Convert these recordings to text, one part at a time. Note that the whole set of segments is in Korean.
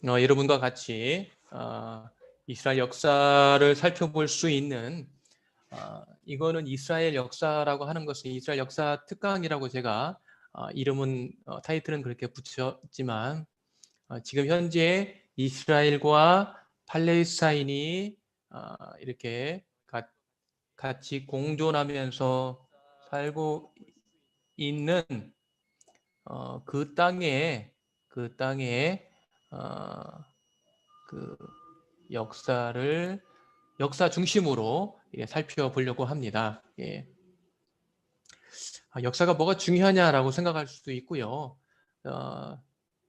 여러분과 같이 이스라엘 역사를 살펴볼 수 있는 이거는 이스라엘 역사라고 하는 것은 이스라엘 역사 특강이라고 제가 이름은 타이틀은 그렇게 붙였지만 지금 현재 이스라엘과 팔레스타인이 이렇게 같이 공존하면서 살고 있는 그 땅에 어, 그 역사 중심으로 살펴보려고 합니다. 예. 역사가 뭐가 중요하냐라고 생각할 수도 있고요.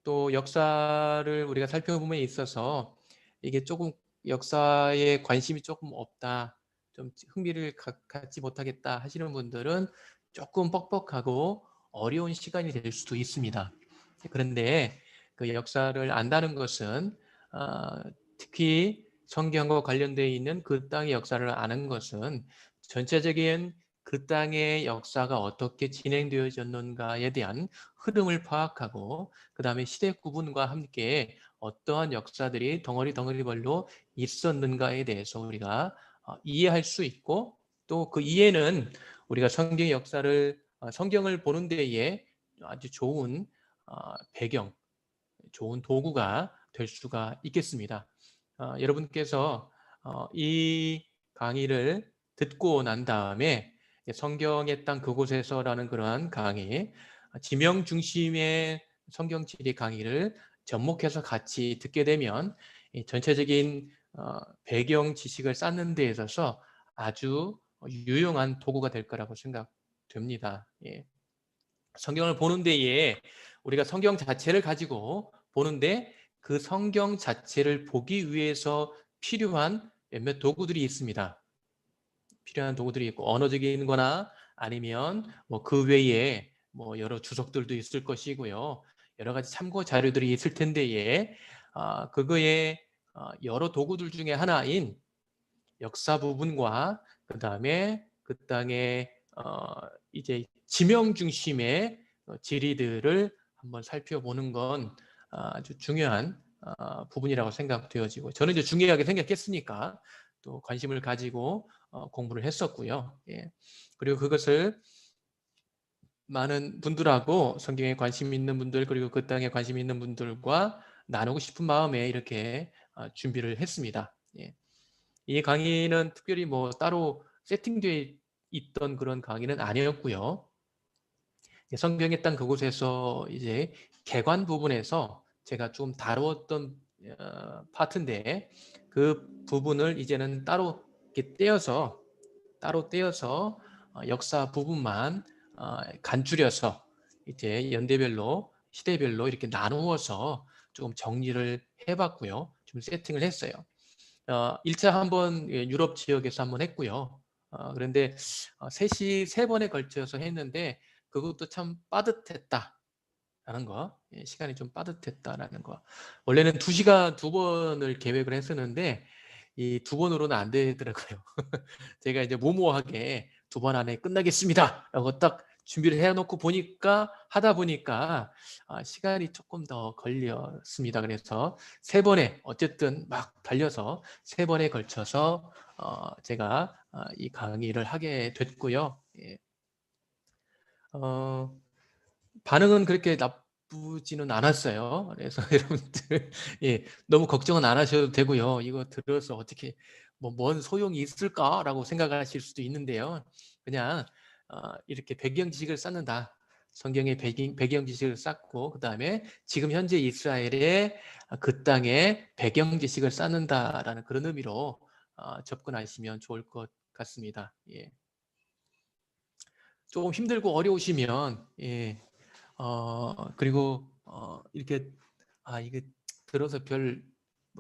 또 역사를 우리가 살펴봄에 있어서 이게 조금 역사에 관심이 조금 없다, 좀 흥미를 갖지 못하겠다 하시는 분들은 조금 뻑뻑하고 어려운 시간이 될 수도 있습니다. 그런데 그 역사를 안다는 것은 특히 성경과 관련되어 있는 그 땅의 역사를 아는 것은 전체적인 그 땅의 역사가 어떻게 진행되어졌는가에 대한 흐름을 파악하고 그 다음에 시대 구분과 함께 어떠한 역사들이 덩어리별로 있었는가에 대해서 우리가 이해할 수 있고 또 그 이해는 우리가 성경의 역사를 성경을 보는 데에 아주 좋은 배경, 좋은 도구가 될 수가 있겠습니다. 여러분께서 이 강의를 듣고 난 다음에 성경의 땅 그곳에서라는 그러한 강의, 지명 중심의 성경지리 강의를 접목해서 같이 듣게 되면 전체적인 배경 지식을 쌓는 데 있어서 아주 유용한 도구가 될 거라고 생각됩니다. 예. 성경을 보는 데에 우리가 성경 자체를 가지고 보는데 그 성경 자체를 보기 위해서 필요한 몇몇 도구들이 있습니다. 필요한 도구들이 있고 언어적인 거나 아니면 뭐 그 외에 뭐 여러 주석들도 있을 것이고요. 여러 가지 참고 자료들이 있을 텐데에 그거에 여러 도구들 중에 하나인 역사 부분과 그 다음에 그 땅의 이제 지명 중심의 지리들을 한번 살펴보는 건 아주 중요한 부분이라고 생각되어지고 저는 이제 중요하게 생각했으니까 또 관심을 가지고 공부를 했었고요. 예. 그리고 그것을 많은 분들하고 성경에 관심 있는 분들 그리고 그 땅에 관심 있는 분들과 나누고 싶은 마음에 이렇게 준비를 했습니다. 예. 이 강의는 특별히 뭐 따로 세팅되어 있던 그런 강의는 아니었고요. 성경의 땅 그곳에서 이제 개관 부분에서 제가 좀 다루었던 파트인데 그 부분을 이제는 따로 이렇게 떼어서 역사 부분만 간추려서 이제 연대별로 시대별로 이렇게 나누어서 조금 정리를 해봤고요. 좀 세팅을 했어요. 1차 한번 유럽 지역에서 한번 했고요. 그런데 세 번에 걸쳐서 했는데 그것도 참 빠듯했다라는 거, 시간이 좀 빠듯했다라는 거. 원래는 2시간 2번을 계획을 했었는데 이 2번으로는 안 되더라고요. 제가 이제 모모하게 2번 안에 끝나겠습니다 라고 딱 준비를 해놓고 하다 보니까 시간이 조금 더 걸렸습니다. 그래서 3번에 어쨌든 막 달려서 3번에 걸쳐서 제가 이 강의를 하게 됐고요. 예. 반응은 그렇게 나쁘지는 않았어요. 그래서 여러분들 너무 걱정은 안 하셔도 되고요. 이거 들어서 어떻게 뭔 소용이 있을까라고 생각하실 수도 있는데요. 그냥 이렇게 배경 지식을 쌓는다. 성경의 배경 지식을 쌓고 그 다음에 지금 현재 이스라엘의 그 땅의 배경 지식을 쌓는다라는 그런 의미로 접근하시면 좋을 것 같습니다. 예. 조금 힘들고 어려우시면 그리고 이렇게 이게 들어서 별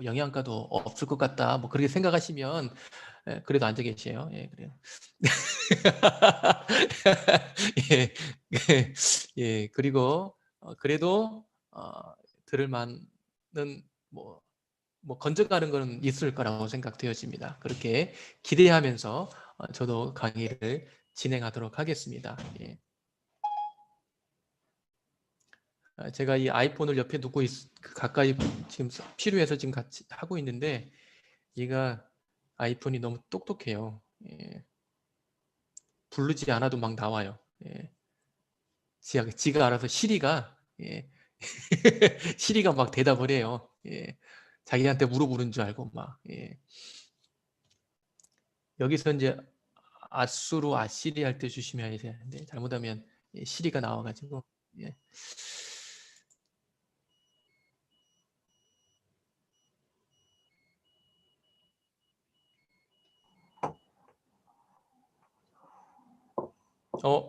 영양가도 없을 것 같다. 뭐 그렇게 생각하시면 그래도 앉아 계세요. 예, 그래요. 예, 예, 예, 그리고 그래도 들을 만은 뭐, 건져가는 건 있을 거라고 생각되어집니다. 그렇게 기대하면서 저도 강의를 진행하도록 하겠습니다. 예. 제가 이 아이폰을 옆에 두고 가까이 지금 필요해서 지금 같이 하고 있는데 얘가 아이폰이 너무 똑똑해요. 예. 부르지 않아도 막 나와요. 예. 지가 알아서 시리가 예. 시리가 막 대답을 해요. 예. 자기한테 물어보는 줄 알고 막. 예. 여기서 이제 아수로 아시리 할 때 조심해야 되는데 잘못하면 시리가 나와가지고 예.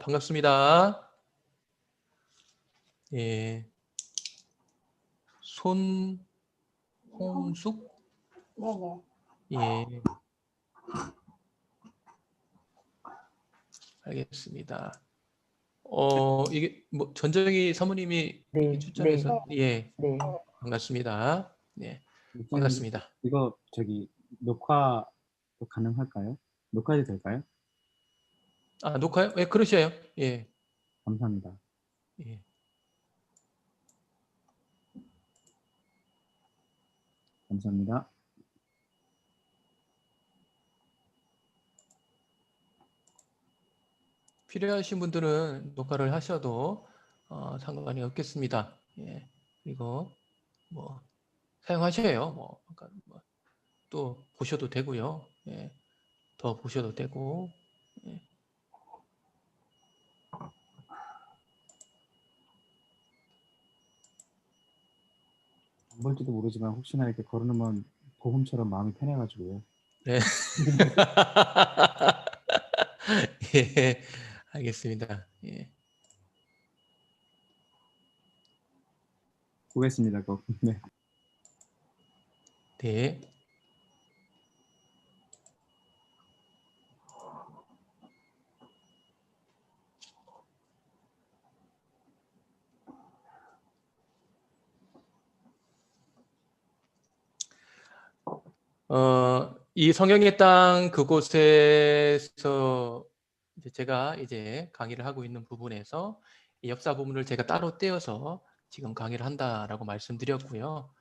반갑습니다. 예. 손홍숙? 네네. 예. 알겠습니다. 이게 뭐 전정희 사모님이 네, 추천해서 예. 네. 반갑습니다. 네. 목사님, 반갑습니다. 이거 녹화 가능할까요? 녹화해도 될까요? 녹화요? 예, 그러셔요. 예. 감사합니다. 예. 감사합니다. 필요하신 분들은 녹화를 하셔도 상관이 없겠습니다. 예. 그리고 뭐 사용하셔요. 또 보셔도 되고요. 예. 더 보셔도 되고. 예. 안 볼지도 모르지만 혹시나 이렇게 걸어놓으면 보험처럼 마음이 편해가지고요. 네. 예. 알겠습니다. 예. 보겠습니다. 꼭. 네. 네. 이 성경의 땅 그곳에서 제가 이제 강의를 하고 있는 부분에서 이 역사 부분을 제가 따로 떼어서 지금 강의를 한다라고 말씀드렸고요.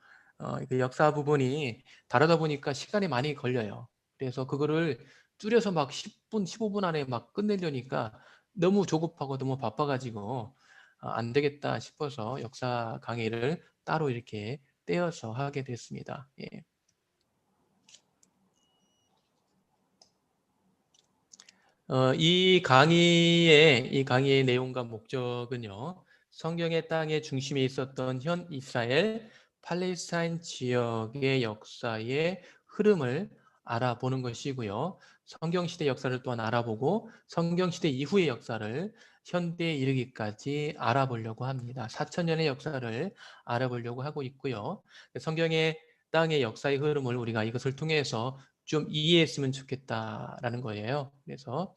그 역사 부분이 다르다 보니까 시간이 많이 걸려요. 그래서 그거를 줄여서 막 10분, 15분 안에 막 끝내려니까 너무 조급하고 너무 바빠가지고 안 되겠다 싶어서 역사 강의를 따로 이렇게 떼어서 하게 됐습니다. 예. 이 강의의 내용과 목적은요, 성경의 땅의 중심에 있었던 현 이스라엘, 팔레스타인 지역의 역사의 흐름을 알아보는 것이고요. 성경시대 역사를 또한 알아보고 성경시대 이후의 역사를 현대에 이르기까지 알아보려고 합니다. 4,000년의 역사를 알아보려고 하고 있고요. 성경의 땅의 역사의 흐름을 우리가 이것을 통해서 좀 이해했으면 좋겠다라는 거예요. 그래서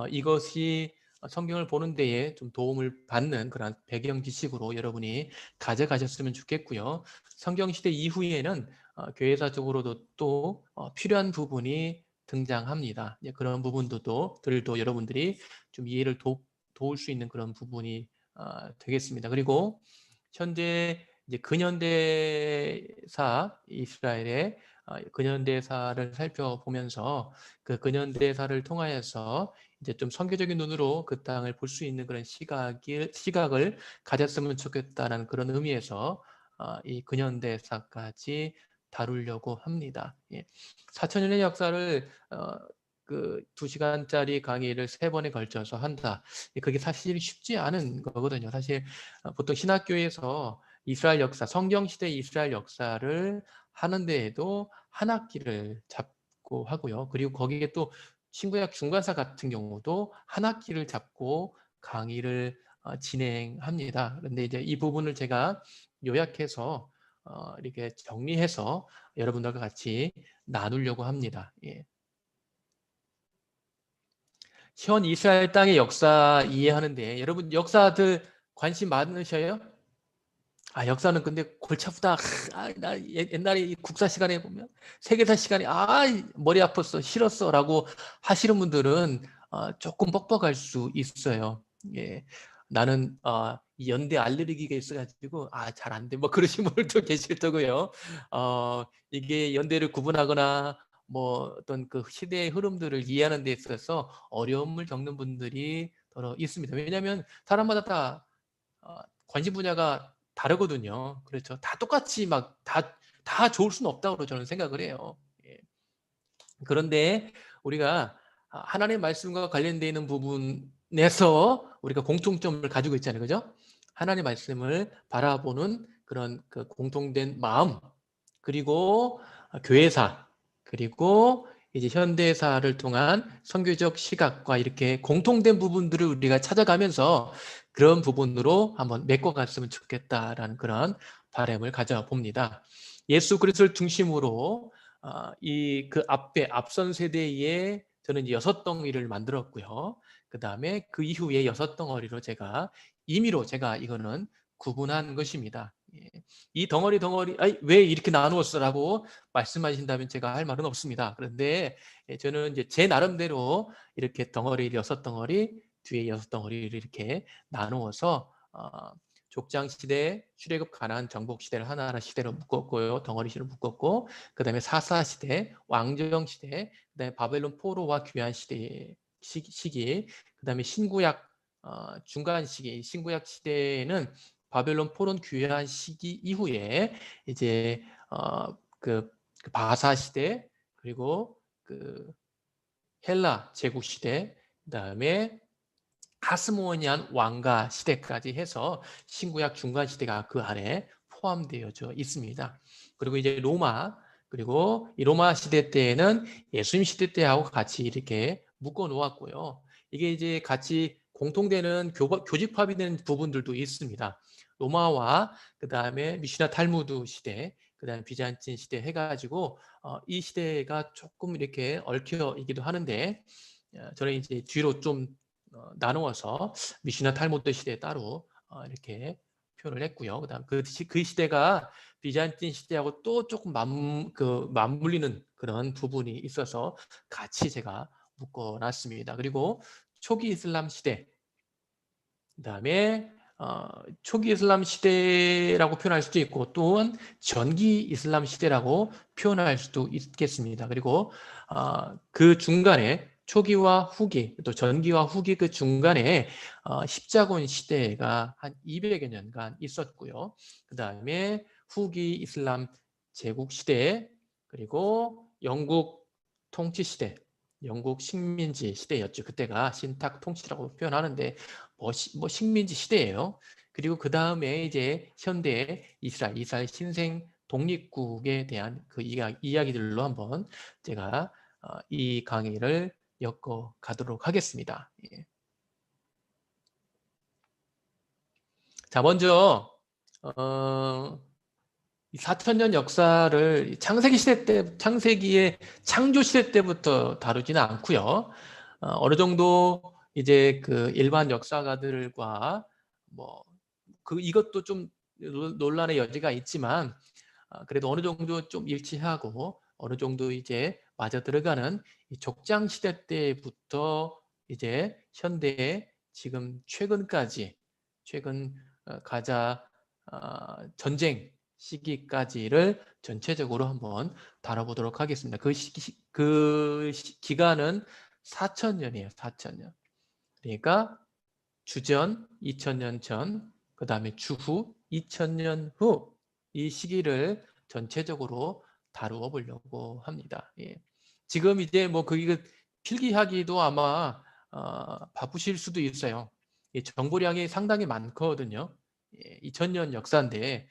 이것이 성경을 보는 데에 좀 도움을 받는 그런 배경 지식으로 여러분이 가져가셨으면 좋겠고요. 성경 시대 이후에는 교회사적으로도 또 필요한 부분이 등장합니다. 그런 부분들도 여러분들이 좀 이해를 도울 수 있는 그런 부분이 되겠습니다. 그리고 현재 이제 근현대사 이스라엘의 근현대사를 살펴보면서 그 근현대사를 통하여서 이제 좀 선교적인 눈으로 그 땅을 볼 수 있는 그런 시각을 가졌으면 좋겠다는 그런 의미에서 이 근현대사까지 다루려고 합니다. 예. 4,000년의 역사를 그 2시간짜리 강의를 3번에 걸쳐서 한다. 그게 사실 쉽지 않은 거거든요. 사실 보통 신학교에서 이스라엘 역사, 성경시대 이스라엘 역사를 하는 데에도 한 학기를 잡고 하고요. 그리고 거기에 또 신구약 중간사 같은 경우도 한 학기를 잡고 강의를 진행합니다. 그런데 이제 이 부분을 제가 요약해서 이렇게 정리해서 여러분들과 같이 나누려고 합니다. 예. 현 이스라엘 땅의 역사 이해하는데 여러분 역사들 관심 많으셔요? 역사는 근데 골치 아프다. 나 옛날에 이 국사 시간에 보면 세계사 시간에 머리 아팠어, 싫었어라고 하시는 분들은 조금 뻑뻑할 수 있어요. 예. 나는 이 연대 알레르기가 있어가지고 잘 안 돼. 뭐 그러신 분들도 계실 테고요. 이게 연대를 구분하거나 뭐 어떤 그 시대의 흐름들을 이해하는 데 있어서 어려움을 겪는 분들이 더러 있습니다. 왜냐하면 사람마다 다 관심 분야가 다르거든요. 그렇죠. 다 똑같이 막 다 좋을 수는 없다고 저는 생각을 해요. 예. 그런데 우리가 하나님의 말씀과 관련되어 있는 부분에서 우리가 공통점을 가지고 있잖아요. 그죠? 하나님의 말씀을 바라보는 그런 그 공통된 마음, 그리고 교회사, 그리고 이제 현대사를 통한 선교적 시각과 이렇게 공통된 부분들을 우리가 찾아가면서 그런 부분으로 한번 메꿔갔으면 좋겠다라는 그런 바람을 가져봅니다. 예수 그리스도를 중심으로 이 그 앞선 세대에 저는 이제 6덩이를 만들었고요. 그 다음에 그 이후에 6덩어리로 제가 임의로 제가 이거는 구분한 것입니다. 예. 이 덩어리 왜 이렇게 나누었어라고 말씀하신다면 제가 할 말은 없습니다. 그런데 저는 이제 제 나름대로 이렇게 덩어리 6덩어리 뒤에 6덩어리를 이렇게 나누어서 족장 시대, 출애굽 가나안 정복 시대를 하나하나 시대로 묶었고요. 덩어리 시로 묶었고, 그 다음에 사사 시대, 왕정 시대, 그 다음에 바벨론 포로와 귀환 시대 시기, 그 다음에 신구약 중간 시기, 신구약 시대에는 바벨론 포로 귀환 시기 이후에 이제 그 바사 시대, 그리고 그 헬라 제국 시대, 그 다음에 하스모니안 왕가 시대까지 해서 신구약 중간 시대가 그 안에 포함되어져 있습니다. 그리고 이제 로마, 그리고 이 로마 시대 때에는 예수님 시대 때하고 같이 이렇게 묶어 놓았고요. 이게 이제 같이 공통되는 교집합이 되는 부분들도 있습니다. 로마와 그 다음에 미시나 탈무드 시대, 그 다음에 비잔틴 시대 해가지고 이 시대가 조금 이렇게 얽혀있기도 하는데 저는 이제 뒤로 좀 나누어서 미시나 탈무드 시대 따로 이렇게 표현을 했고요. 그다음 그 시대가 비잔틴 시대하고 또 조금 맞물리는 그런 부분이 있어서 같이 제가 묶어놨습니다. 그리고 초기 이슬람 시대, 그다음에 초기 이슬람 시대라고 표현할 수도 있고 또한 전기 이슬람 시대라고 표현할 수도 있겠습니다. 그리고 그 중간에 초기와 후기, 또 전기와 후기 그 중간에 십자군 시대가 한 200여 년간 있었고요. 그 다음에 후기 이슬람 제국 시대, 그리고 영국 통치 시대, 영국 식민지 시대였죠. 그때가 신탁 통치라고 표현하는데 뭐 식민지 시대예요. 그리고 그 다음에 이제 현대 이스라엘 신생 독립국에 대한 그 이야기들로 한번 제가 이 강의를 엮어 가도록 하겠습니다. 예. 자, 먼저 4,000년 역사를 창세기의 창조 시대 때부터 다루지는 않고요. 어느 정도 이제 그 일반 역사가들과 뭐 이것도 좀 논란의 여지가 있지만 그래도 어느 정도 좀 일치하고 어느 정도 이제 맞아 들어가는 이 족장 시대 때부터 이제 현대 지금 최근 가자 전쟁 시기까지를 전체적으로 한번 다뤄보도록 하겠습니다. 기간은 4,000년이에요. 4,000년. 그러니까 주전 2,000년 전, 그 다음에 주후 2,000년 후 이 시기를 전체적으로 다루어 보려고 합니다. 예. 지금 이제 뭐 이거 필기하기도 아마 바쁘실 수도 있어요. 정보량이 상당히 많거든요. 2,000년 역사인데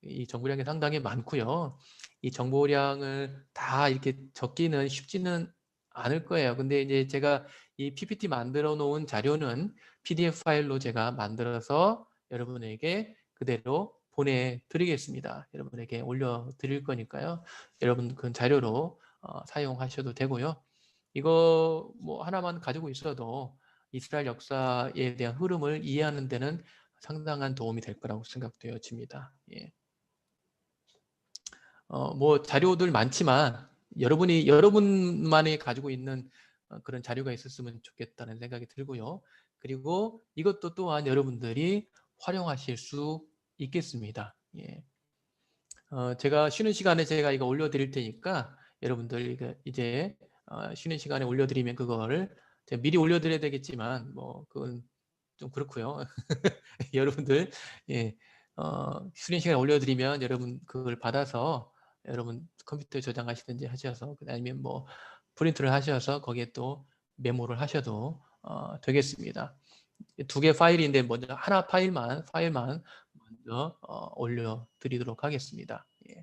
이 정보량이 상당히 많고요. 이 정보량을 다 이렇게 적기는 쉽지는 않을 거예요. 근데 이제 제가 이 PPT 만들어 놓은 자료는 PDF 파일로 제가 만들어서 여러분에게 그대로 보내드리겠습니다. 여러분에게 올려드릴 거니까요. 여러분 그 자료로 사용하셔도 되고요. 이거 뭐 하나만 가지고 있어도 이스라엘 역사에 대한 흐름을 이해하는 데는 상당한 도움이 될 거라고 생각되어집니다. 예. 뭐 자료들 많지만 여러분만이 가지고 있는 그런 자료가 있었으면 좋겠다는 생각이 들고요. 그리고 이것도 또한 여러분들이 활용하실 수 있겠습니다. 예. 제가 쉬는 시간에 제가 이거 올려드릴 테니까 여러분들 이제 쉬는 시간에 올려드리면 그거를 제가 미리 올려드려야 되겠지만 뭐 그건 좀 그렇고요. 여러분들 예, 쉬는 시간에 올려드리면 여러분 그걸 받아서 여러분 컴퓨터에 저장하시든지 하셔서 아니면 뭐 프린트를 하셔서 거기에 또 메모를 하셔도 되겠습니다. 두 개 파일인데 먼저 하나 파일만 먼저 올려드리도록 하겠습니다. 예.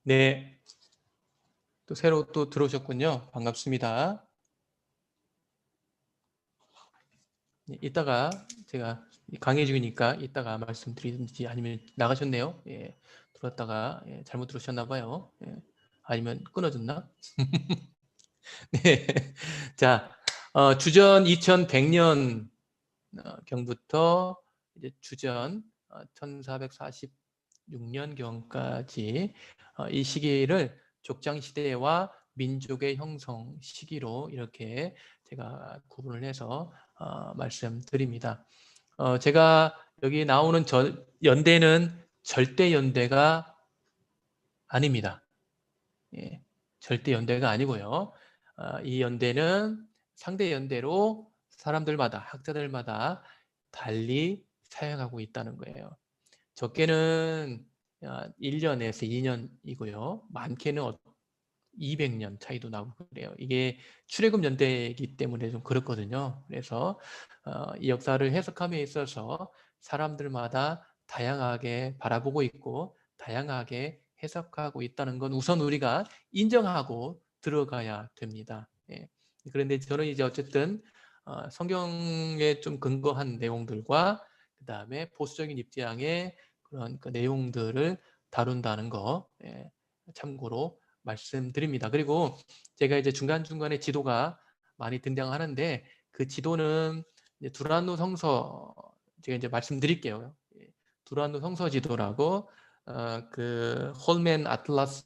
네, 또 새로 또 들어오셨군요. 반갑습니다. 예, 이따가 제가 강의 중이니까 이따가 말씀드리든지 아니면 나가셨네요. 예, 들어왔다가 예, 잘못 들으셨나 봐요. 예, 아니면 끊어졌나? 네. 자, 주전 2100년 경부터 이제 주전 1446년경까지 이 시기를 족장 시대와 민족의 형성 시기로 이렇게 제가 구분을 해서 말씀드립니다. 제가 여기 나오는 연대는 절대 연대가 아닙니다. 예, 절대 연대가 아니고요. 이 연대는 상대 연대로 사람들마다 학자들마다 달리 사용하고 있다는 거예요. 적게는 1년에서 2년이고요. 많게는 200년 차이도 나고 그래요. 이게 출애굽 연대이기 때문에 좀 그렇거든요. 그래서 이 역사를 해석함에 있어서 사람들마다 다양하게 바라보고 있고 다양하게 해석하고 있다는 건 우선 우리가 인정하고 들어가야 됩니다. 예. 그런데 저는 이제 어쨌든 성경에 좀 근거한 내용들과 그 다음에 보수적인 입장의 그런 그 내용들을 다룬다는 거 예, 참고로 말씀드립니다. 그리고 제가 이제 중간중간에 지도가 많이 등장하는데 그 지도는 이제 두란노 성서 제가 이제 말씀드릴게요. 예, 두란노 성서 지도라고 그 홀맨 아틀라스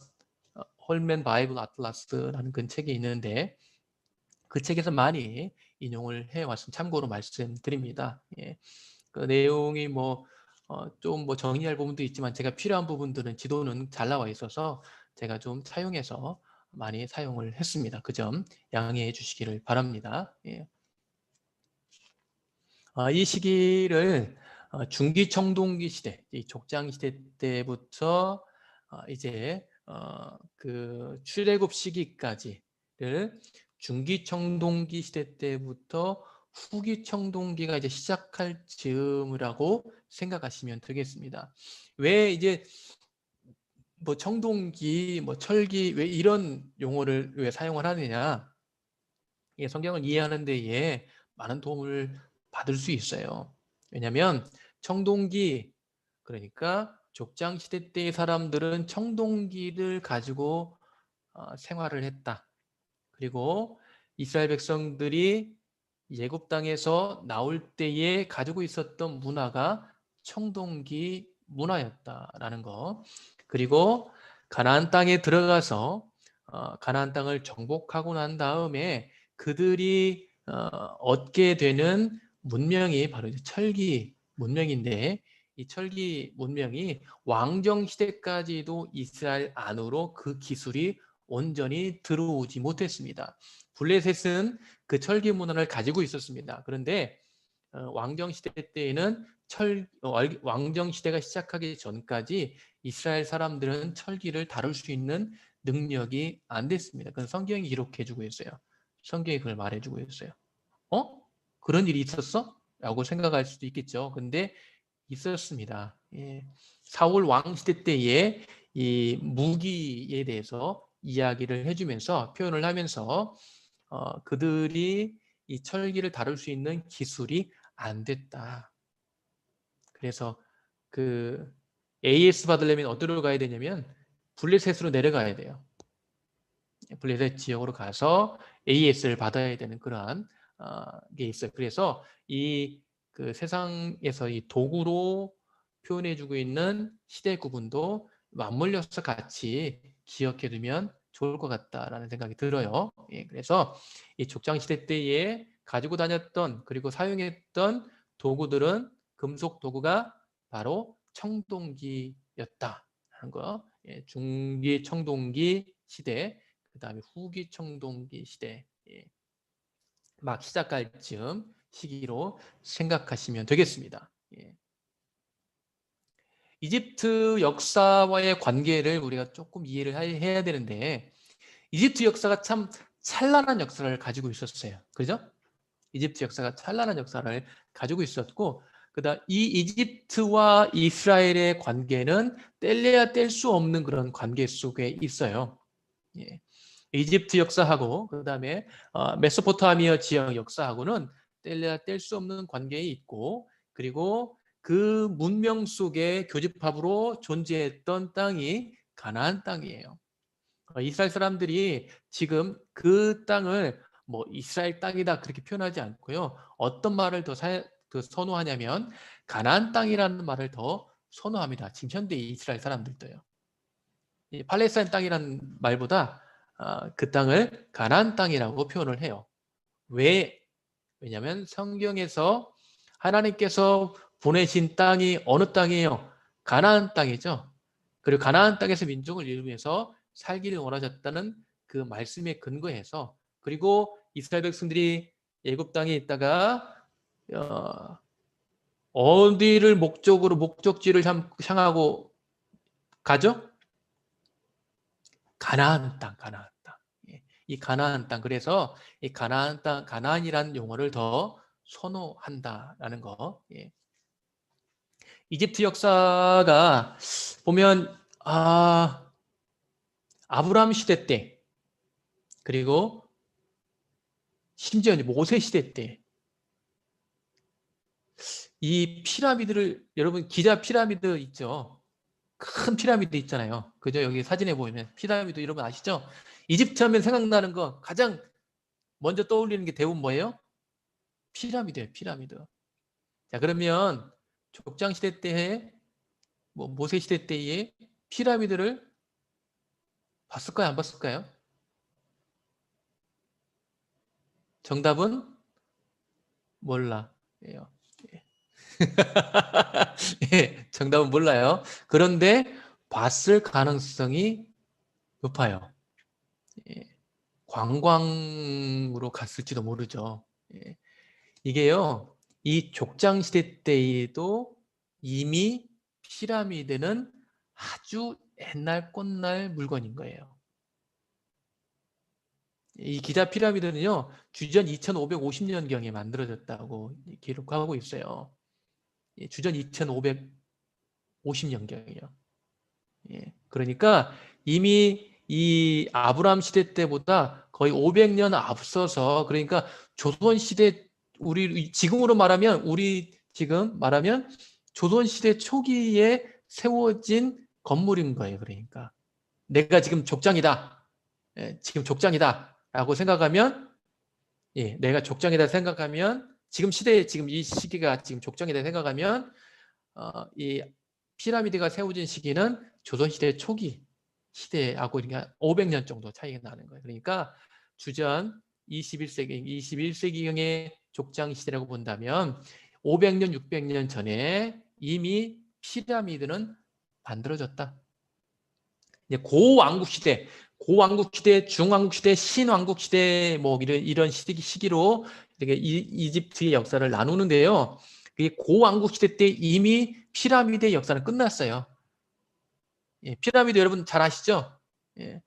홀맨 바이블 아틀라스라는 그 책이 있는데 그 책에서 많이 인용을 해왔음 참고로 말씀드립니다. 예. 그 내용이 뭐 좀 뭐 정리할 부분도 있지만 제가 필요한 부분들은 지도는 잘 나와 있어서 제가 좀 사용해서 많이 사용을 했습니다. 그 점 양해해 주시기를 바랍니다. 예. 이 시기를 중기청동기 시대, 이 족장 시대 때부터 이제 그 출애굽 시기까지를 중기청동기 시대 때부터 후기청동기가 이제 시작할 즈음이라고 생각하시면 되겠습니다. 왜 이제 뭐 청동기, 뭐 철기 왜 이런 용어를 왜 사용을 하느냐? 이게 성경을 이해하는 데에 많은 도움을 받을 수 있어요. 왜냐하면 청동기 그러니까 족장 시대 때의 사람들은 청동기를 가지고 생활을 했다. 그리고 이스라엘 백성들이 예굽 땅에서 나올 때에 가지고 있었던 문화가 청동기 문화였다라는 거. 그리고 가나안 땅에 들어가서 가나안 땅을 정복하고 난 다음에 그들이 얻게 되는 문명이 바로 철기 문명인데 이 철기 문명이 왕정 시대까지도 이스라엘 안으로 그 기술이 온전히 들어오지 못했습니다. 블레셋은 그 철기 문화를 가지고 있었습니다. 그런데 왕정 시대 때에는 왕정 시대가 시작하기 전까지 이스라엘 사람들은 철기를 다룰 수 있는 능력이 안 됐습니다. 그건 성경이 기록해주고 있어요. 성경이 그걸 말해주고 있어요. 그런 일이 있었어? 라고 생각할 수도 있겠죠. 근데 있었습니다. 예. 사울 왕 시대 때에 이 무기에 대해서 이야기를 해주면서 표현을 하면서 그들이 이 철기를 다룰 수 있는 기술이 안 됐다. 그래서 그 AS 받으려면 어디로 가야 되냐면 블레셋으로 내려가야 돼요. 블레셋 지역으로 가서 AS를 받아야 되는 그러한 게 있어요. 그래서 이 그 세상에서 이 도구로 표현해주고 있는 시대 구분도 맞물려서 같이 기억해두면 좋을 것 같다라는 생각이 들어요. 예, 그래서 이 족장 시대 때에 가지고 다녔던 그리고 사용했던 도구들은 금속 도구가 바로 청동기였다 하는 거. 예, 중기 청동기 시대, 그 다음에 후기 청동기 시대, 예, 막 시작할 즈음 시기로 생각하시면 되겠습니다. 예. 이집트 역사와의 관계를 우리가 조금 이해를 해야 되는데, 이집트 역사가 참 찬란한 역사를 가지고 있었어요. 그죠? 이집트 역사가 찬란한 역사를 가지고 있었고, 그다음 이 이집트와 이스라엘의 관계는 뗄래야 뗄 수 없는 그런 관계 속에 있어요. 예. 이집트 역사하고 그다음에 메소포타미아 지역 역사하고는 뗄래야 뗄 수 없는 관계에 있고, 그리고 그 문명 속에 교집합으로 존재했던 땅이 가나안 땅이에요. 이스라엘 사람들이 지금 그 땅을 뭐 이스라엘 땅이다 그렇게 표현하지 않고요. 어떤 말을 더 선호하냐면 가나안 땅이라는 말을 더 선호합니다. 지금 현대 이스라엘 사람들도요. 이 팔레스타인 땅이라는 말보다 그 땅을 가나안 땅이라고 표현을 해요. 왜? 왜냐하면 성경에서 하나님께서 보내신 땅이 어느 땅이에요? 가나안 땅이죠. 그리고 가나안 땅에서 민족을 이루면서 살기를 원하셨다는 그 말씀에 근거해서, 그리고 이스라엘 백성들이 애굽 땅에 있다가 어디를 목적지를 향하고 가죠? 가나안 땅, 가나안 땅. 예, 이 가나안 땅. 그래서 이 가나안 땅, 가나안이라는 용어를 더 선호한다라는 거. 예. 이집트 역사가 보면 아브라함 시대 때, 그리고 심지어 모세 시대 때 이 피라미드를, 여러분 기자 피라미드 있죠? 큰 피라미드 있잖아요. 그죠? 여기 사진에 보이면 피라미드, 여러분 아시죠? 이집트 하면 생각나는 거 가장 먼저 떠올리는 게 대부분 뭐예요? 피라미드예요, 피라미드. 자, 그러면 족장 시대 때에 뭐 모세 시대 때에 피라미드를 봤을까요? 안 봤을까요? 정답은 몰라. 예요. 예, 정답은 몰라요. 그런데 봤을 가능성이 높아요. 예, 관광으로 갔을지도 모르죠. 예, 이게요, 이 족장 시대 때에도 이미 피라미드는 아주 옛날 꽃날 물건인 거예요. 이 기자 피라미드는요, 주전 2550년경에 만들어졌다고 기록하고 있어요. 주전 2550년경이요. 예, 그러니까 이미 이 아브라함 시대 때보다 거의 500년 앞서서, 그러니까 조선 시대, 우리 지금으로 말하면, 우리 지금 말하면 조선 시대 초기에 세워진 건물인 거예요. 그러니까 내가 지금 족장이다, 지금 족장이다라고 생각하면, 예, 내가 족장이다 생각하면, 지금 시대에, 지금 이 시기가 지금 족장이다 생각하면, 이 피라미드가 세워진 시기는 조선시대 초기 시대하고, 그러니까 500년 정도 차이가 나는 거예요. 그러니까 주전 21세기경의 족장 시대라고 본다면 500년, 600년 전에 이미 피라미드는 만들어졌다. 고왕국 시대, 중왕국 시대, 신왕국 시대, 뭐 이런 시기로 이렇게 이집트의 역사를 나누는데요. 고왕국 시대 때 이미 피라미드의 역사는 끝났어요. 예, 피라미드 여러분 잘 아시죠? 예,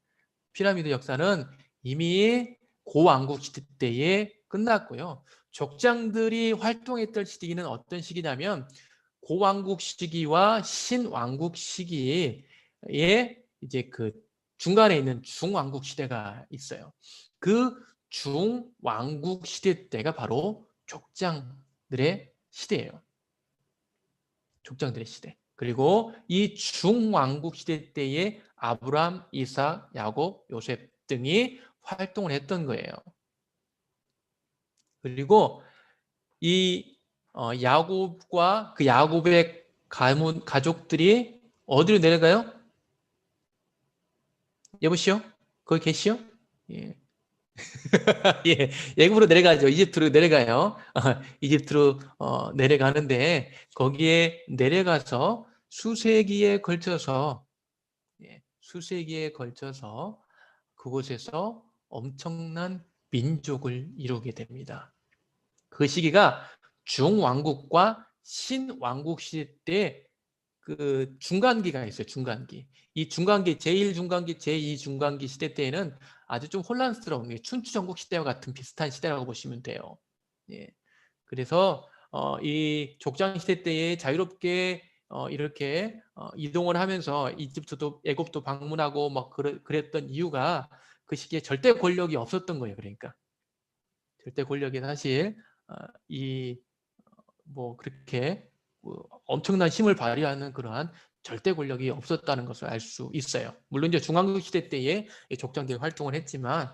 피라미드 역사는 이미 고왕국 시대 때에 끝났고요. 족장들이 활동했던 시기는 어떤 시기냐면 고왕국 시기와 신왕국 시기에 이제 그 중간에 있는 중왕국 시대가 있어요. 그 중왕국 시대 때가 바로 족장들의 시대예요. 족장들의 시대. 그리고 이 중왕국 시대 때에 아브람, 이삭, 야곱, 요셉 등이 활동을 했던 거예요. 그리고 이 야곱과 그 야곱의 가족들이 어디로 내려가요? 여보시오? 거기 계시오? 예. 예, 애굽으로 내려가죠. 이집트로 내려가요. 이집트로 내려가는데 거기에 내려가서 수세기에 걸쳐서 수세기에 걸쳐서 그곳에서 엄청난 민족을 이루게 됩니다. 그 시기가 중왕국과 신왕국 시대 때 그 중간기가 있어요. 중간기. 이 중간기 제1중간기, 제2중간기 시대 때에는 아주 좀 혼란스러운 게 춘추전국 시대와 같은 비슷한 시대라고 보시면 돼요. 예. 그래서 이 족장 시대 때에 자유롭게 이렇게 이동을 하면서 이집트도 애굽도 방문하고 막 그랬던 이유가 그 시기에 절대 권력이 없었던 거예요. 그러니까 절대 권력이 사실 이 뭐 그렇게 엄청난 힘을 발휘하는 그러한 절대 권력이 없었다는 것을 알 수 있어요. 물론 이제 중왕국 시대 때에 족장들이 활동을 했지만,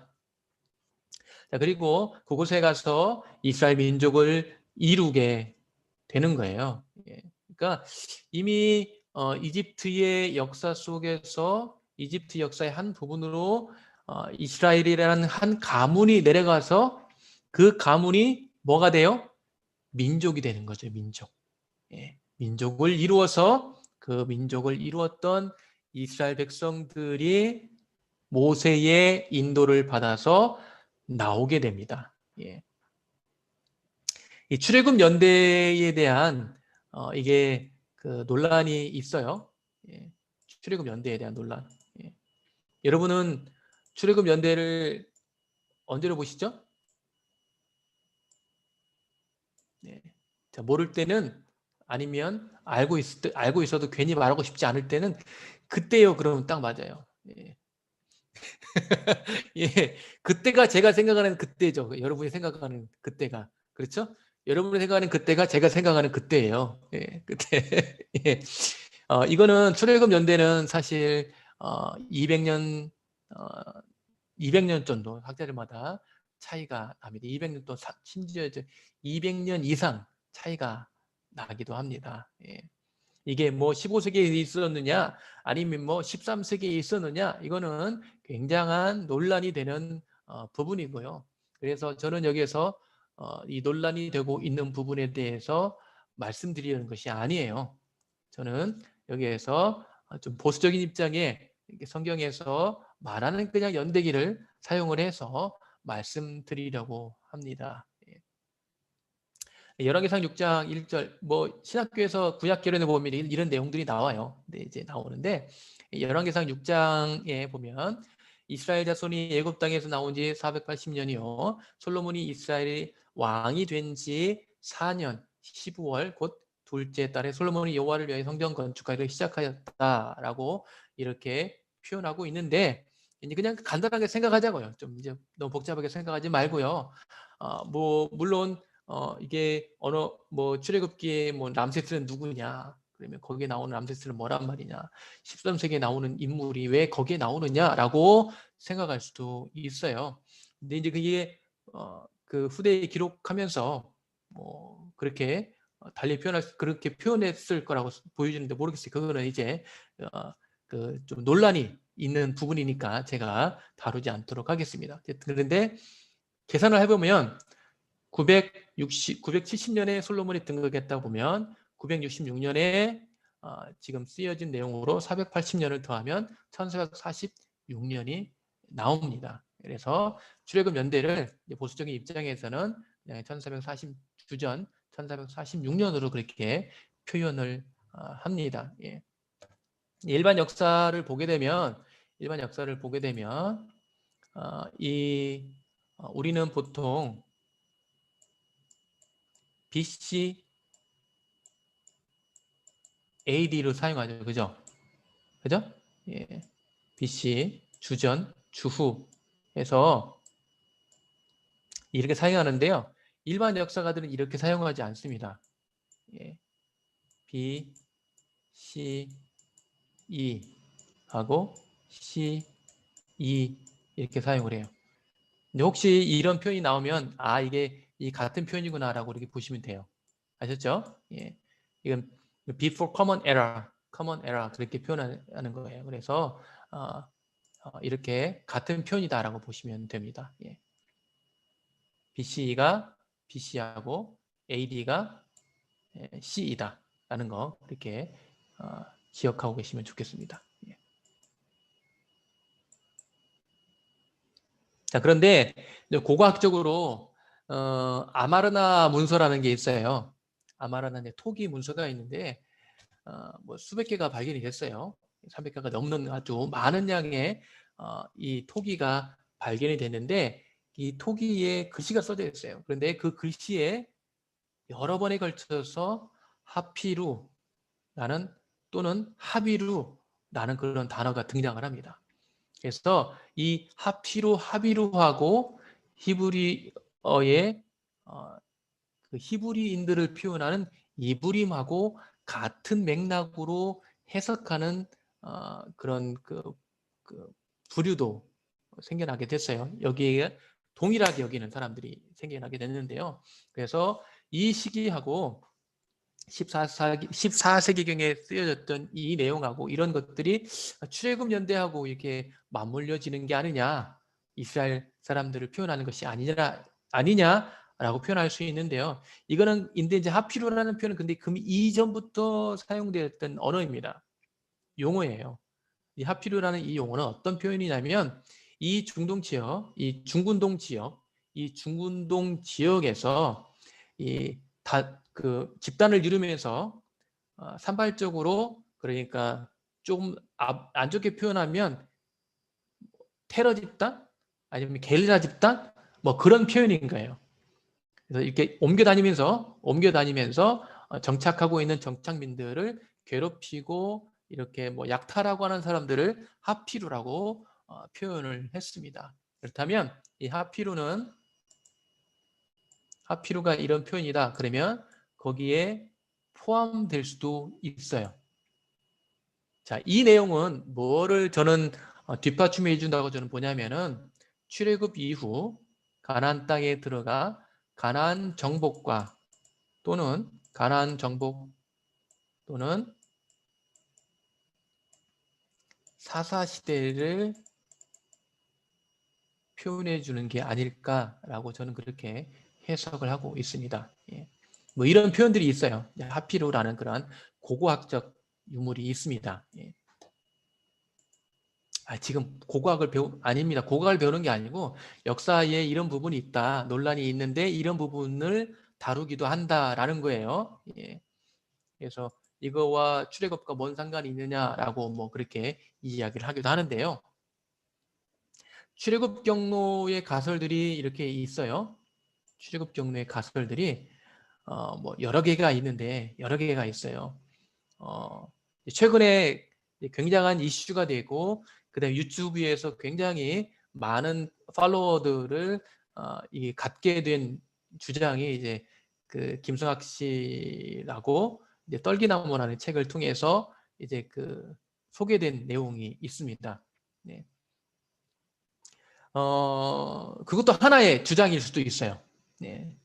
자, 그리고 그곳에 가서 이스라엘 민족을 이루게 되는 거예요. 예. 그러니까 이미 이집트의 역사 속에서 이집트 역사의 한 부분으로 이스라엘이라는 한 가문이 내려가서 그 가문이 뭐가 돼요? 민족이 되는 거죠. 민족. 예. 민족을 이루어서 그 민족을 이루었던 이스라엘 백성들이 모세의 인도를 받아서 나오게 됩니다. 예. 이 출애굽 연대에 대한 이게 그 논란이 있어요. 예. 출애굽 연대에 대한 논란. 예. 여러분은 출애굽 연대를 언제로 보시죠? 예. 자, 모를 때는 아니면 알고 있어도 괜히 말하고 싶지 않을 때는 그때요. 그러면 딱 맞아요. 예. 예, 그때가 제가 생각하는 그때죠. 여러분이 생각하는 그때가. 그렇죠? 여러분이 생각하는 그때가 제가 생각하는 그때예요. 예, 그때. 예. 이거는 출애굽 연대는 사실 200년 어, 200년 정도 학자들마다 차이가 납니다. 200년 또 심지어 이제 200년 이상 차이가 나기도 합니다. 예. 이게 뭐 15세기에 있었느냐 아니면 뭐 13세기에 있었느냐 이거는 굉장한 논란이 되는 부분이고요. 그래서 저는 여기에서 이 논란이 되고 있는 부분에 대해서 말씀드리는 것이 아니에요. 저는 여기에서 좀 보수적인 입장에 성경에서 말하는 그냥 연대기를 사용을 해서 말씀드리려고 합니다. 열왕기상 6장 1절 뭐 신학교에서 구약개론에 보면 이런 내용들이 나와요. 네, 이제 나오는데 열왕기상 6장에 보면 이스라엘 자손이 애굽 땅에서 나온 지 480년이요 솔로몬이 이스라엘의 왕이 된 지 4년 15월 곧 둘째 달에 솔로몬이 여호와를 위하여 성전 건축하기를 시작하였다라고 이렇게 표현하고 있는데 이제 그냥 간단하게 생각하자고요. 좀 이제 너무 복잡하게 생각하지 말고요. 뭐 물론 이게 어느 뭐 출애굽기에 뭐 람세스는 누구냐? 그러면 거기에 나오는 람세스는 뭐란 말이냐? 13세기에 나오는 인물이 왜 거기에 나오느냐라고 생각할 수도 있어요. 근데 이제 그게 그 후대에 기록하면서 뭐 그렇게 달리 그렇게 표현했을 거라고 보여지는데 모르겠어요. 그거는 이제 그 좀 논란이 있는 부분이니까 제가 다루지 않도록 하겠습니다. 그런데 계산을 해보면 970년에 솔로몬이 등극했다 보면 966년에 지금 쓰여진 내용으로 480년을 더하면 1446년이 나옵니다. 그래서 출애굽 연대를 보수적인 입장에서는 1440 주전 1446년으로 그렇게 표현을 합니다. 예. 일반 역사를 보게 되면 우리는 보통 BC AD로 사용하죠. 그죠? 그죠? 예. BC 주전 주후 해서 이렇게 사용하는데요. 일반 역사가들은 이렇게 사용하지 않습니다. 예. B, C, E 하고 C, E 이렇게 사용을 해요. 근데 혹시 이런 표현이 나오면 아 이게 이 같은 표현이구나라고 이렇게 보시면 돼요. 아셨죠? 예. 이건 before common error 그렇게 표현하는 거예요. 그래서 이렇게 같은 표현이다라고 보시면 됩니다. 예. BC가 BC하고 AD가 C이다라는 거 이렇게 기억하고 계시면 좋겠습니다. 예. 자, 그런데 고고학적으로 아마르나 문서라는 게 있어요. 아마르나 토기 문서가 있는데 뭐 수백 개가 발견이 됐어요. 300개가 넘는 아주 많은 양의 이 토기가 발견이 됐는데 이 토기에 글씨가 써져 있어요. 그런데 그 글씨에 여러 번에 걸쳐서 하피루라는 또는 하비루라는 그런 단어가 등장을 합니다. 그래서 이 하피루, 하비루하고 히브리어의 그 히브리인들을 표현하는 이브림하고 같은 맥락으로 해석하는 그런 그 부류도 생겨나게 됐어요. 여기에 동일하게 여기는 사람들이 생겨나게 됐는데요. 그래서 이 시기하고 14세기경에 쓰여졌던 이 내용하고 이런 것들이 출애굽 연대하고 이렇게 맞물려지는 게 아니냐, 이스라엘 사람들을 표현하는 것이 아니냐라고 표현할 수 있는데요. 이거는 이제 하피루라는 표현은 근데 그 이전부터 사용되었던 언어입니다. 용어예요. 이 하피루라는 이 용어는 어떤 표현이냐면 이 중동 지역, 이 중군동 지역, 이 중군동 지역에서 그 집단을 이루면서 산발적으로 그러니까 좀 안 좋게 표현하면 테러 집단 아니면 게릴라 집단 뭐 그런 표현인 거예요. 그래서 이렇게 옮겨다니면서 정착하고 있는 정착민들을 괴롭히고 이렇게 뭐 약탈하고 하는 사람들을 하피루라고 표현을 했습니다. 그렇다면 이 하피루가 이런 표현이다. 그러면 거기에 포함될 수도 있어요. 자, 이 내용은 뭐를 저는 뒷받침해 준다고 저는 보냐면은 출애굽 이후 가나안 땅에 들어가 가나안 정복과 또는 가나안 정복 또는 사사 시대를 표현해 주는 게 아닐까라고 저는 그렇게 해석을 하고 있습니다. 예. 뭐 이런 표현들이 있어요. 하피루라는 그런 고고학적 유물이 있습니다. 예. 지금 아닙니다. 고고학을 배우는 게 아니고 역사에 이런 부분이 있다, 논란이 있는데 이런 부분을 다루기도 한다라는 거예요. 예. 그래서 이거와 출애굽과 뭔 상관이 있느냐라고 뭐 그렇게 이야기를 하기도 하는데요. 출애굽 경로의 가설들이 이렇게 있어요. 출애굽 경로의 가설들이 뭐 여러 개가 있어요. 최근에 굉장한 이슈가 되고 그다음에 유튜브에서 굉장히 많은 팔로워들을 갖게 된 주장이 이제 그 김성학 씨라고 이제 떨기나무라는 책을 통해서 이제 그 소개된 내용이 있습니다. 네. 그것도 하나의 주장일 수도 있어요. 네.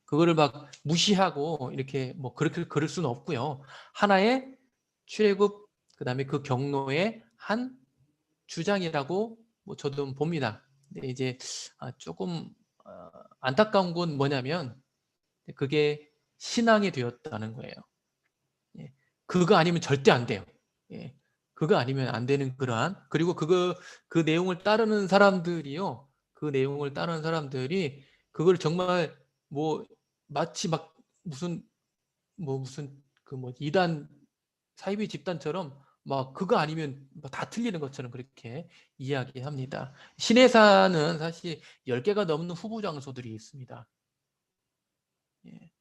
그거를 막 무시하고 이렇게 뭐 그렇게 그럴 수는 없고요. 하나의 출애굽 그다음에 그 경로의 한 주장이라고 뭐 저도 봅니다. 근데 이제 조금 안타까운 건 뭐냐면 그게 신앙이 되었다는 거예요. 예. 그거 아니면 절대 안 돼요. 예. 그거 아니면 안 되는 그러한 그리고 그 내용을 따르는 사람들이요. 그 내용을 따르는 사람들이 그걸 정말 뭐 마치 막 무슨 그 뭐 이단 사이비 집단처럼 막 그거 아니면 다 틀리는 것처럼 그렇게 이야기합니다. 신해사는 사실 10개가 넘는 후보 장소들이 있습니다. 예.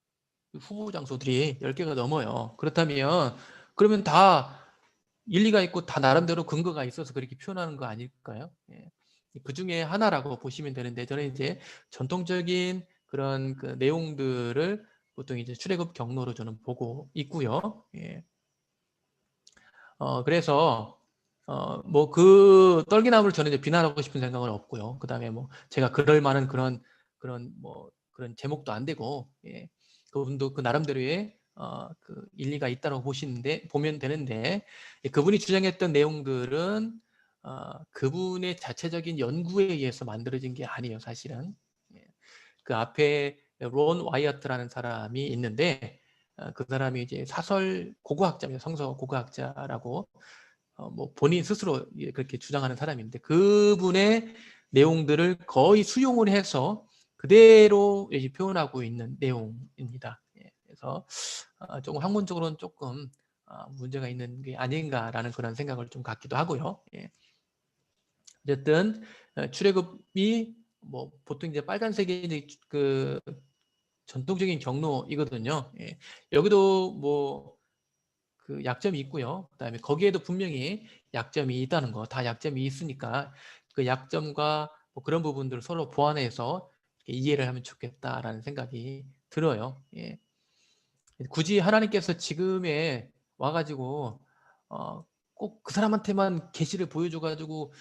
후보 장소들이 10개가 넘어요. 그렇다면 그러면 다 일리가 있고 다 나름대로 근거가 있어서 그렇게 표현하는 거 아닐까요? 예. 그 중에 하나라고 보시면 되는데 저는 이제 전통적인 그런 그 내용들을 보통 이제 출애굽 경로로 저는 보고 있고요. 예. 그래서 뭐 그 떨기나무를 저는 이제 비난하고 싶은 생각은 없고요. 그다음에 뭐 제가 그럴 만한 그런 제목도 안 되고, 예. 그분도 그 나름대로의 그 일리가 있다고 보면 되는데, 예, 그분이 주장했던 내용들은 그분의 자체적인 연구에 의해서 만들어진 게 아니에요, 사실은. 예. 그 앞에 론 와이어트라는 사람이 있는데, 그 사람이 이제 사설 고고학자입니다. 성서 고고학자라고 뭐 본인 스스로 그렇게 주장하는 사람인데, 그분의 내용들을 거의 수용을 해서 그대로 이제 표현하고 있는 내용입니다. 예, 그래서 조금 학문적으로는 조금 문제가 있는 게 아닌가라는 그런 생각을 좀 갖기도 하고요. 예. 어쨌든 출애굽이 뭐 보통 이제 빨간색이 이제 그 전통적인 경로이거든요. 예. 여기도 뭐 그 약점이 있고요. 그다음에 거기에도 분명히 약점이 있다는 거, 다 약점이 있으니까 그 약점과 뭐 그런 부분들을 서로 보완해서 이해를 하면 좋겠다라는 생각이 들어요. 예. 굳이 하나님께서 지금에 와가지고 꼭 그 사람한테만 계시를 보여줘가지고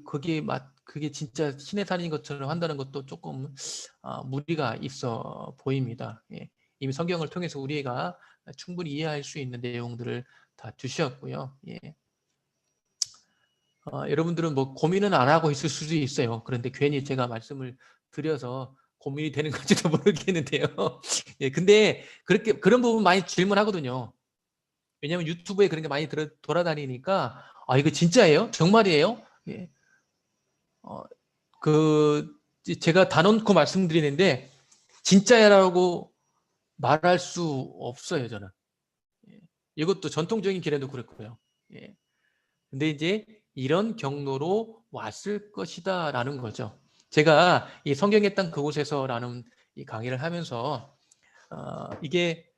거기에 그게 진짜 신의 산인 것처럼 한다는 것도 조금 무리가 있어 보입니다. 예. 이미 성경을 통해서 우리가 충분히 이해할 수 있는 내용들을 다 주셨고요. 예. 여러분들은 뭐 고민은 안 하고 있을 수도 있어요. 그런데 괜히 제가 말씀을 드려서 고민이 되는 건지도 모르겠는데요. 예, 근데 그런 부분 많이 질문하거든요. 왜냐하면 유튜브에 그런 게 많이 돌아다니니까, 이거 진짜예요? 정말이에요? 예. 그 제가 단언코 말씀드리는데 진짜야라고 말할 수 없어요, 저는. 예. 이것도 전통적인 길에도 그렇고요. 예. 근데 이제 이런 경로로 왔을 것이다라는 거죠. 제가 이 성경의 땅 그곳에서라는 이 강의를 하면서 이게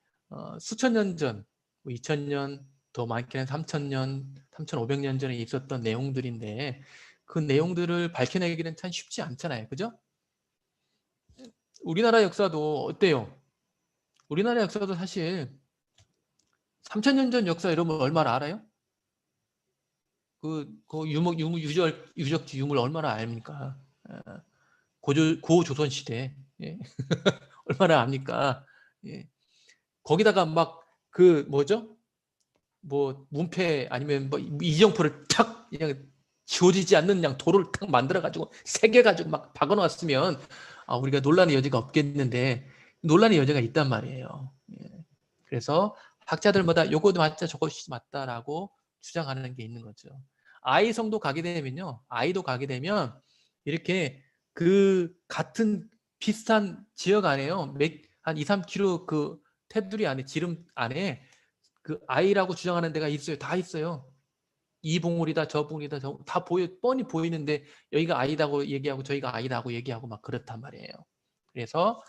수천 년 전, 2000년, 더 많게는 3000년, 3500년 전에 있었던 내용들인데 그 내용들을 밝혀내기는 참 쉽지 않잖아요. 그죠? 우리나라 역사도 어때요? 우리나라 역사도 사실 3000년 전 역사 여러분 얼마나 알아요? 그 유적지 유물 얼마나 압니까? 고조선 시대. 예. 얼마나 압니까? 예. 거기다가 막 그 뭐죠? 뭐 문패 아니면 뭐 이정표를 탁 그냥 지워지지 않는 그냥 도를 탁 만들어 가지고 새겨 가지고 막 박아 놨으면 우리가 논란의 여지가 없겠는데 논란의 여지가 있단 말이에요. 예. 그래서 학자들마다 요것도 맞다 저것이 맞다라고 주장하는 게 있는 거죠. 아이성도 가게 되면요. 아이도 가게 되면 이렇게 그 같은 비슷한 지역 안에요. 한 2, 3km 그 테두리 안에 지름 안에 그 아이라고 주장하는 데가 있어요. 다 있어요. 이 봉우리다 저 봉우리다 다 뻔히 보이는데 여기가 아이다고 얘기하고 저희가 아이다고 얘기하고 막 그렇단 말이에요. 그래서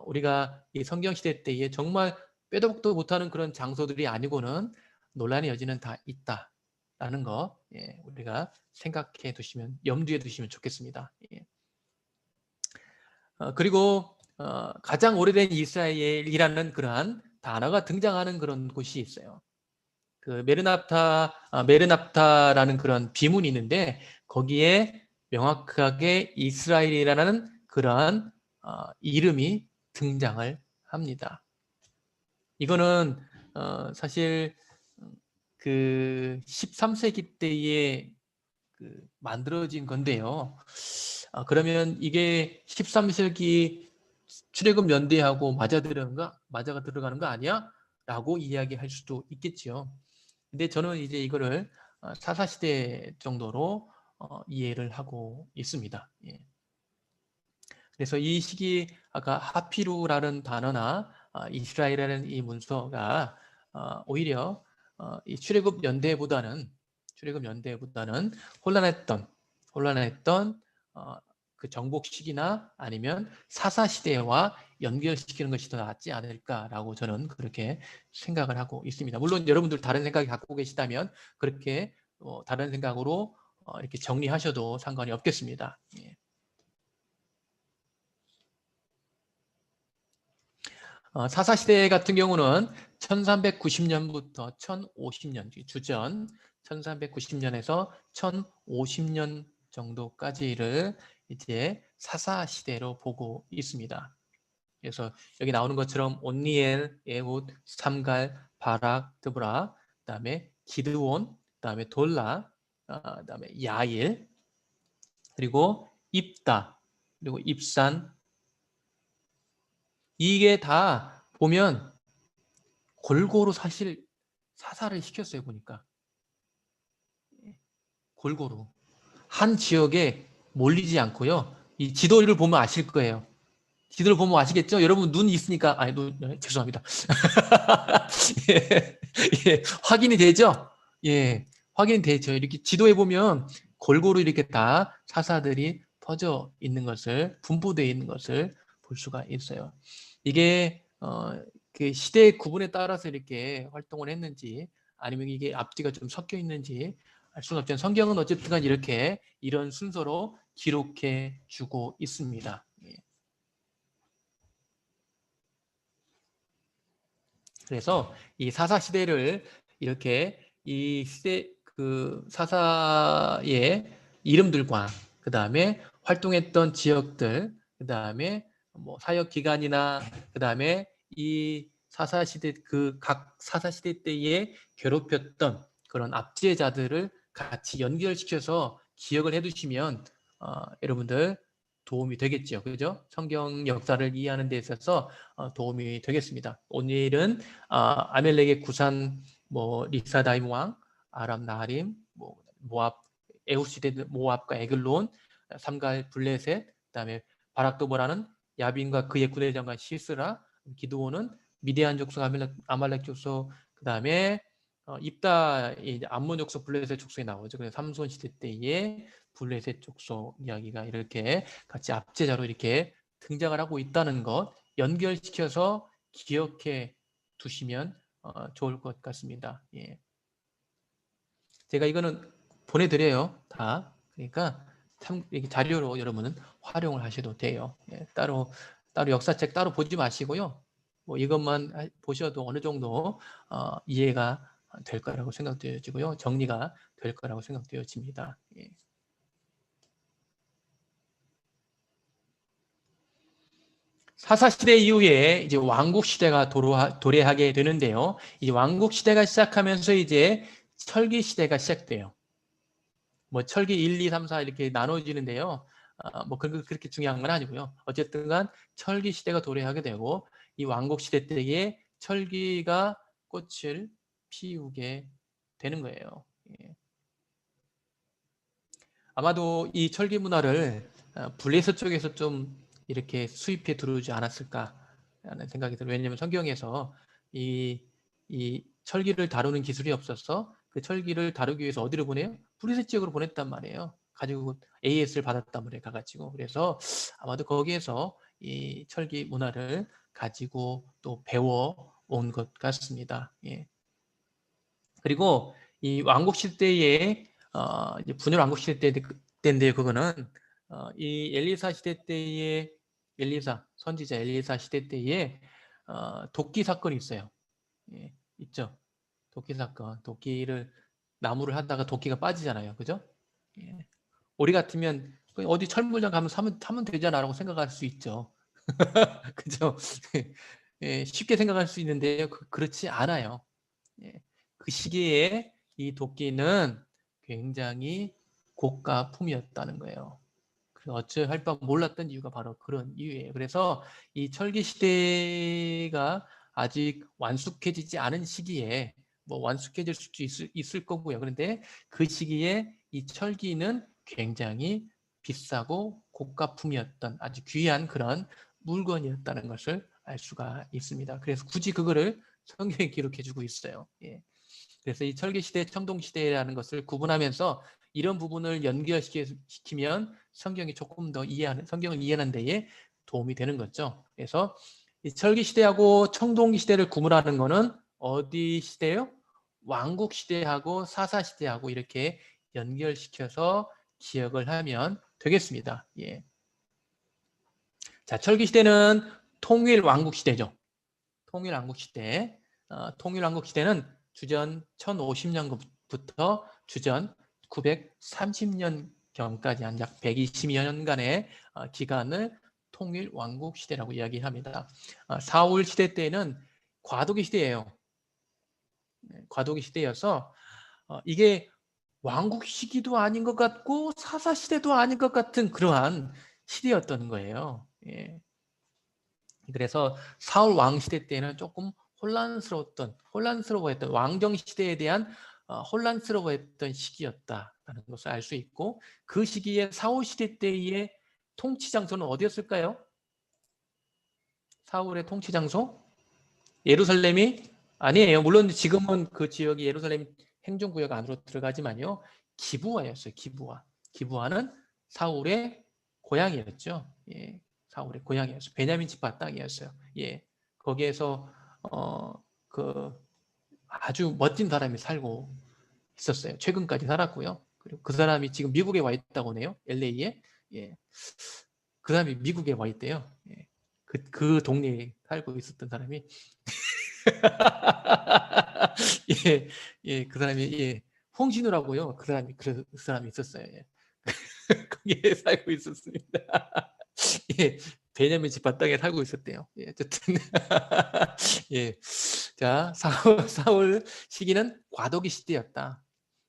우리가 이 성경 시대 때에 정말 빼도 박도 못하는 그런 장소들이 아니고는 논란의 여지는 다 있다라는 거, 예, 우리가 생각해 두시면 염두에 두시면 좋겠습니다. 예. 그리고 가장 오래된 이스라엘이라는 그러한 단어가 등장하는 그런 곳이 있어요. 그 메르납타라는 그런 비문이 있는데 거기에 명확하게 이스라엘이라는 그러한 이름이 등장을 합니다. 이거는 사실 그 13세기 때에 만들어진 건데요. 그러면 이게 13세기 출애굽 연대하고 맞아가 들어가는 거 아니야? 라고 이야기할 수도 있겠지요. 근데 저는 이제 이거를 사사시대 정도로 이해를 하고 있습니다. 예. 그래서 이 시기 아까 하피루라는 단어나 이스라엘이라는 이 문서가 오히려 이 출애굽 연대보다는 혼란했던 그 정복 시기나 아니면 사사 시대와 연결시키는 것이 더 낫지 않을까라고 저는 그렇게 생각을 하고 있습니다. 물론 여러분들 다른 생각이 갖고 계시다면 그렇게 다른 생각으로 이렇게 정리하셔도 상관이 없겠습니다. 예. 사사시대 같은 경우는 1390년부터 1050년, 주전 1390년에서 1050년 정도까지를 이제 사사시대로 보고 있습니다. 그래서 여기 나오는 것처럼 온니엘, 에훗, 삼갈, 바락, 드브라, 그다음에 기드온, 그다음에 돌라, 그다음에 야일, 그리고 입다, 그리고 입산. 이게 다 보면 골고루 사실 사사를 시켰어요. 보니까 골고루 한 지역에 몰리지 않고요. 이 지도를 보면 아실 거예요. 지도를 보면 아시겠죠? 여러분 눈 있으니까 죄송합니다. 예, 예, 확인이 되죠? 예, 확인이 되죠. 이렇게 지도에 보면 골고루 이렇게 다 사사들이 퍼져 있는 것을, 분포되어 있는 것을 볼 수가 있어요. 이게 그 시대 구분에 따라서 이렇게 활동을 했는지 아니면 이게 앞뒤가 좀 섞여 있는지 알 수는 없지만 성경은 어쨌든 이렇게 이런 순서로 기록해 주고 있습니다. 예. 그래서 이 사사 시대를 이렇게 이 시대 그 사사의 이름들과 그 다음에 활동했던 지역들, 그 다음에 뭐 사역 기간이나 그 다음에 이 사사 시대 그 각 사사 시대 때에 괴롭혔던 그런 압제자들을 같이 연결시켜서 기억을 해두시면 여러분들 도움이 되겠죠, 그죠? 성경 역사를 이해하는 데 있어서 도움이 되겠습니다. 오늘은 아멜렉의 구산, 뭐 리사다임 왕, 아람 나하림, 뭐 모압, 에훗 시대 모압과 에글론, 삼갈 블레셋, 그다음에 바락도보라는 야빈과 그의 군대장관 시스라, 기드온은 미디안 족속, 아말렉 족속, 그다음에 입다 이제 암몬 족속, 블레셋 족속이 나오죠. 그래서 삼손 시대 때의 블레셋 족속 이야기가 이렇게 같이 압제자로 이렇게 등장을 하고 있다는 것 연결시켜서 기억해 두시면 좋을 것 같습니다. 예. 제가 이거는 보내드려요. 다. 그러니까 참 이렇게 자료로 여러분은 활용을 하셔도 돼요. 예. 따로 역사책 따로 보지 마시고요. 뭐 이것만 보셔도 어느 정도 이해가 될 거라고 생각되어지고요. 정리가 될 거라고 생각되어집니다. 예. 사사시대 이후에 이제 왕국시대가 도래하게 되는데요. 이 왕국시대가 시작하면서 이제 철기시대가 시작돼요. 뭐 철기 1, 2, 3, 4 이렇게 나눠지는데요. 뭐 그렇게 중요한 건 아니고요. 어쨌든 간 철기시대가 도래하게 되고 이 왕국시대 때에 철기가 꽃을 피우게 되는 거예요. 예. 아마도 이 철기 문화를 블레셋 쪽에서 좀 이렇게 수입해 들어오지 않았을까라는 생각이 들어요. 왜냐하면 성경에서 이 철기를 다루는 기술이 없어서 그 철기를 다루기 위해서 어디로 보내요? 블레셋 지역으로 보냈단 말이에요. 가지고 AS를 받았단 말이에요. 가가지고. 그래서 아마도 거기에서 이 철기 문화를 가지고 또 배워 온 것 같습니다. 예. 그리고 이 왕국 시대에 이제 분열 왕국 시대 때인데요. 그거는 이 엘리사 시대 때의 선지자 엘리사 시대 때에 도끼 사건이 있어요. 예, 있죠. 도끼 사건. 도끼를 나무를 하다가 도끼가 빠지잖아요. 그죠? 예. 우리 같으면 어디 철물점 가면 타면 되잖아라고 생각할 수 있죠. 그죠? 예, 쉽게 생각할 수 있는데요. 그렇지 않아요. 예. 그 시기에 이 도끼는 굉장히 고가 품이었다는 거예요. 어찌할 바 몰랐던 이유가 바로 그런 이유예요. 그래서 이 철기 시대가 아직 완숙해지지 않은 시기에 뭐 완숙해질 수도 있을 거고요. 그런데 그 시기에 이 철기는 굉장히 비싸고 고가품이었던 아주 귀한 그런 물건이었다는 것을 알 수가 있습니다. 그래서 굳이 그거를 성경에 기록해주고 있어요. 예. 그래서 이 철기시대, 청동시대라는 것을 구분하면서 이런 부분을 연결시키면 성경이 조금 더 성경을 이해하는 데에 도움이 되는 거죠. 그래서 이 철기시대하고 청동시대를 구분하는 것은 어디 시대요? 왕국시대하고 사사시대하고 이렇게 연결시켜서 기억을 하면 되겠습니다. 예. 자, 철기시대는 통일 왕국시대죠. 통일왕국 시대. 통일왕국 시대는 주전 1050년부터 주전 930년경까지 한 약 120여 년간의 기간을 통일왕국 시대라고 이야기합니다. 사울 시대 때는 과도기 시대예요. 과도기 시대여서 이게 왕국 시기도 아닌 것 같고 사사 시대도 아닌 것 같은 그러한 시대였던 거예요. 예. 그래서 사울 왕 시대 때는 조금 혼란스러워했던 왕정 시대에 대한 혼란스러워했던 시기였다라는 것을 알 수 있고, 그 시기에 사울 시대 때의 통치 장소는 어디였을까요? 사울의 통치 장소? 예루살렘이 아니에요. 물론 지금은 그 지역이 예루살렘 행정구역 안으로 들어가지만요. 기브아였어요. 기브아는 사울의 고향이었죠. 예, 사울의 고향이었어요. 베냐민 지파 땅이었어요. 예, 거기에서 그 아주 멋진 사람이 살고 있었어요. 최근까지 살았고요. 그리고 그 사람이 지금 미국에 와 있다고 하네요. LA에. 예, 그 사람이 미국에 와 있대요. 예, 그 동네에 살고 있었던 사람이 예, 예, 그 사람이 예, 홍진우라고요. 그 사람이 있었어요. 예. 거기에 살고 있었습니다. 예, 베냐민 지파 땅에 살고 있었대요. 예, 어쨌든 예, 자 사울 시기는 과도기 시대였다.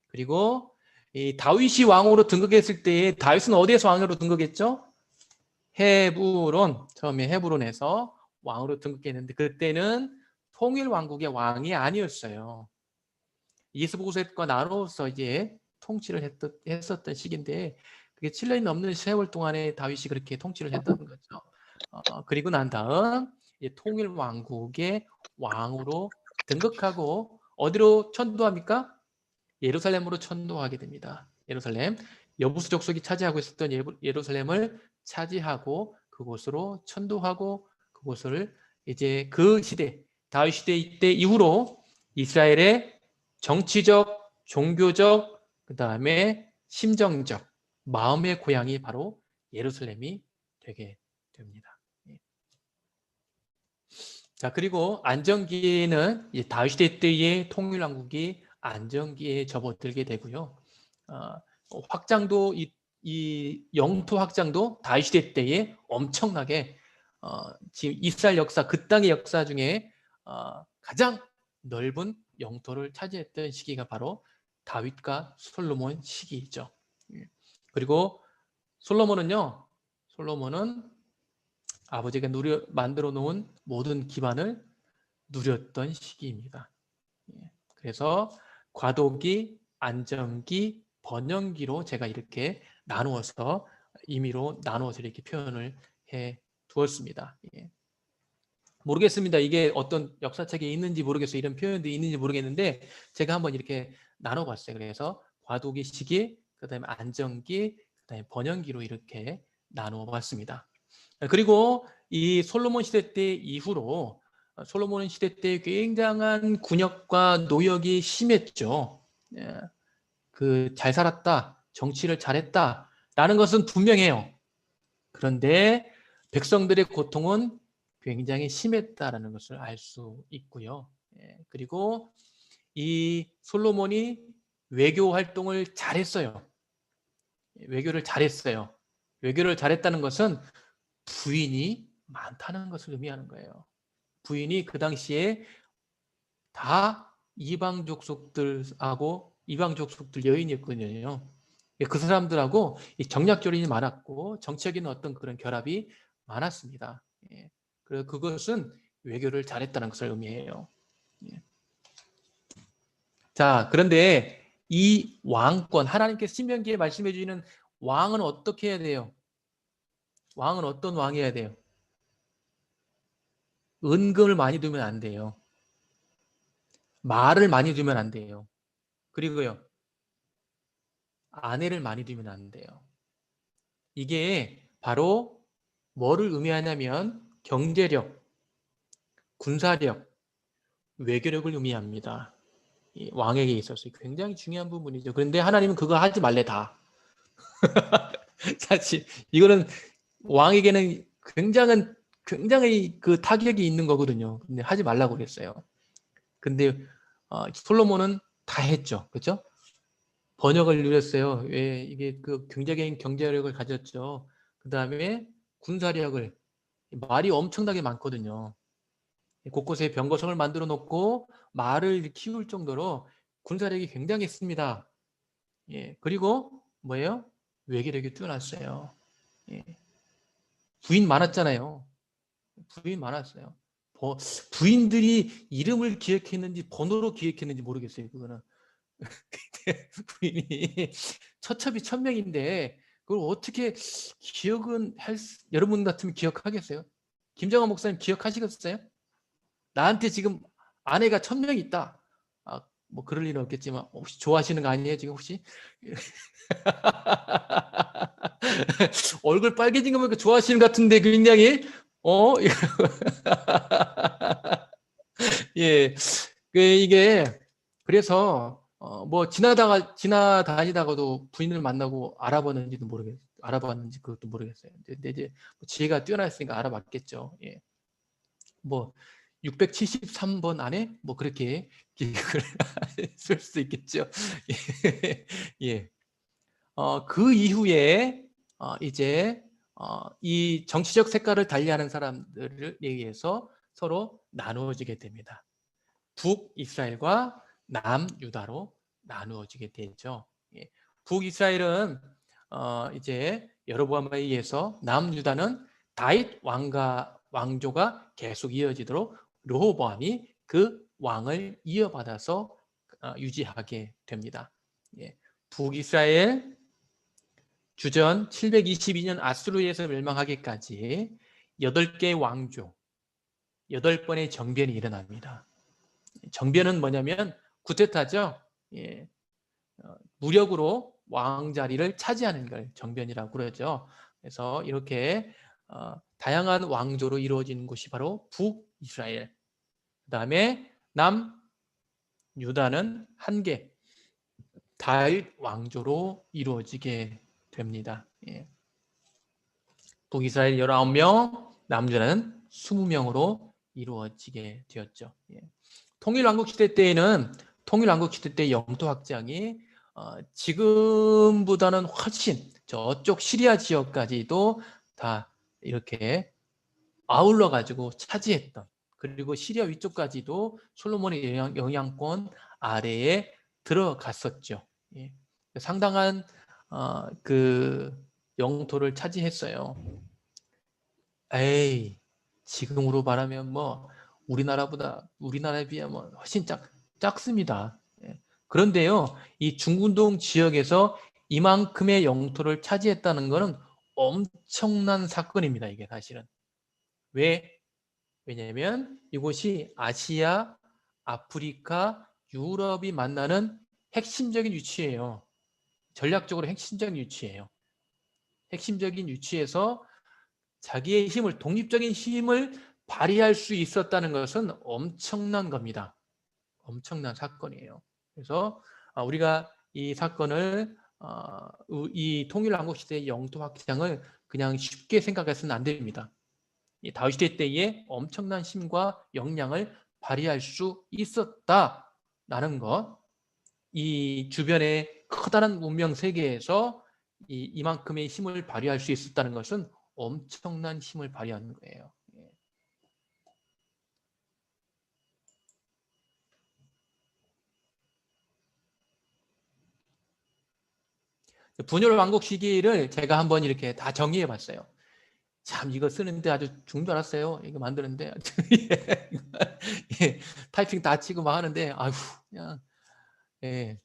그리고 이 다윗이 왕으로 등극했을 때 다윗은 어디에서 왕으로 등극했죠? 헤브론, 처음에 헤브론에서 왕으로 등극했는데 그때는 통일 왕국의 왕이 아니었어요. 이스보셋과 나눠서 이제 통치를 했었던 시기인데 그게 7년이 넘는 세월 동안에 다윗이 그렇게 통치를 했던 거죠. 그리고 난 다음 통일 왕국의 왕으로 등극하고 어디로 천도합니까? 예루살렘으로 천도하게 됩니다. 예루살렘, 여부수 족속이 차지하고 있었던 예루살렘을 차지하고 그곳으로 천도하고 그곳을 이제 그 시대 다윗 시대 때 이후로 이스라엘의 정치적, 종교적, 그 다음에 심정적, 마음의 고향이 바로 예루살렘이 되게 됩니다. 자, 그리고 안정기에는 다윗 시대 때의 통일왕국이 안정기에 접어들게 되고요. 확장도 이 영토 확장도 다윗 시대 때에 엄청나게 지금 이스라엘 역사 그 땅의 역사 중에 가장 넓은 영토를 차지했던 시기가 바로 다윗과 솔로몬 시기이죠. 그리고 솔로몬은 아버지가 만들어 놓은 모든 기반을 누렸던 시기입니다. 그래서 과도기, 안정기, 번영기로 제가 이렇게 나누어서 임의로 나누어서 이렇게 표현을 해 두었습니다. 모르겠습니다. 이게 어떤 역사책에 있는지 모르겠어요. 이런 표현도 있는지 모르겠는데 제가 한번 이렇게 나눠봤어요. 그래서 과도기 시기, 그다음에 안정기, 그다음에 번영기로 이렇게 나누어 봤습니다. 그리고 이 솔로몬 시대 때 이후로 솔로몬 시대 때 굉장한 군역과 노역이 심했죠. 잘 살았다, 정치를 잘했다라는 것은 분명해요. 그런데 백성들의 고통은 굉장히 심했다라는 것을 알 수 있고요. 그리고 이 솔로몬이 외교 활동을 잘했어요. 외교를 잘했다는 것은 부인이 많다는 것을 의미하는 거예요. 부인이 그 당시에 다 이방 족속들 여인이었거든요. 그 사람들하고 정략결혼이 많았고 정치적인 어떤 그런 결합이 많았습니다. 그래서 그것은 외교를 잘했다는 것을 의미해요. 자, 그런데 이 왕권, 하나님께서 신명기에 말씀해 주시는 왕은 어떻게 해야 돼요? 왕은 어떤 왕이어야 돼요? 은금을 많이 두면 안 돼요. 말을 많이 두면 안 돼요. 그리고요, 아내를 많이 두면 안 돼요. 이게 바로 뭐를 의미하냐면 경제력, 군사력, 외교력을 의미합니다. 이 왕에게 있어서 굉장히 중요한 부분이죠. 그런데 하나님은 그거 하지 말래 다. 사실 이거는 왕에게는 굉장한 굉장히 그 타격이 있는 거거든요. 근데 하지 말라고 그랬어요. 근데 솔로몬은 다 했죠. 그렇죠? 번역을 누렸어요. 왜 이게 그 굉장히 경제력을 가졌죠. 그 다음에 군사력을 말이 엄청나게 많거든요. 곳곳에 병거성을 만들어 놓고 말을 키울 정도로 군사력이 굉장했습니다. 예, 그리고 뭐예요? 외교력이 뛰어났어요. 예, 부인 많았잖아요. 부인 많았어요. 부인들이 이름을 기억했는지 번호로 기억했는지 모르겠어요. 그거는 부인이 처첩이 1000명인데 그걸 어떻게 기억은 여러분 같으면 기억하겠어요? 김정환 목사님 기억하시겠어요? 나한테 지금 아내가 1000명이 있다. 뭐 그럴 일은 없겠지만 혹시 좋아하시는 거 아니에요 지금 혹시? 얼굴 빨개진 거 보니까 좋아하시는 것 같은데 굉장히 예, 이게 그래서 뭐 지나다니다가도 부인을 만나고 알아봤는지 그것도 모르겠어요. 근데 이제 지혜가 뛰어났으니까 알아봤겠죠. 예, 뭐 673번 안에 뭐 그렇게 기억을 쓸 수 있겠죠. 예, 그 이후에 이제 이 정치적 색깔을 달리하는 사람들을 의해서 서로 나누어지게 됩니다. 북이스라엘과 남유다로 나누어지게 되죠. 예. 북이스라엘은 이제 여로보암에 의해서, 남유다는 다윗 왕조가 계속 이어지도록 르호보암이 그 왕을 이어받아서 유지하게 됩니다. 예. 북이스라엘 주전 722년 아수르에서 멸망하기까지 8개의 왕조, 8번의 정변이 일어납니다. 정변은 뭐냐면 쿠데타죠. 예, 무력으로 왕 자리를 차지하는 걸 정변이라고 그러죠. 그래서 이렇게 다양한 왕조로 이루어지는 곳이 바로 북이스라엘. 그 다음에 남유다는 한 개, 다윗 왕조로 이루어지게 됩니다. 예. 북이스라엘 19명, 남유다는 20명으로 이루어지게 되었죠. 예. 통일왕국 시대 때에는 통일왕국 시대 때 영토 확장이 지금보다는 훨씬 저쪽 시리아 지역까지도 다 이렇게 아울러 가지고 차지했던, 그리고 시리아 위쪽까지도 솔로몬의 영향권 아래에 들어갔었죠. 예. 상당한 그 영토를 차지했어요. 에이, 지금으로 말하면 뭐 우리나라에 비하면 뭐 훨씬 작습니다. 예. 그런데요, 이 중군동 지역에서 이만큼의 영토를 차지했다는 것은 엄청난 사건입니다. 이게 사실은. 왜냐하면 이곳이 아시아, 아프리카, 유럽이 만나는 핵심적인 위치예요. 전략적으로 핵심적인 위치예요. 핵심적인 위치에서 자기의 힘을, 독립적인 힘을 발휘할 수 있었다는 것은 엄청난 겁니다. 엄청난 사건이에요. 그래서 우리가 이 사건을 이 통일왕국 시대의 영토 확장을 그냥 쉽게 생각해서는 안 됩니다. 이 다윗 시대 때에 엄청난 힘과 역량을 발휘할 수 있었다라는 것, 이 주변의 커다란 문명 세계에서 이만큼의 힘을 발휘할 수 있었다는 것은 엄청난 힘을 발휘하는 거예요. 분열 왕국 시기를 제가 한번 이렇게 다 정리해 봤어요. 참 이거 쓰는데 아주 죽는 줄 알았어요. 이거 만드는데 예, 타이핑 다 치고 막 하는데 아휴 그냥 예.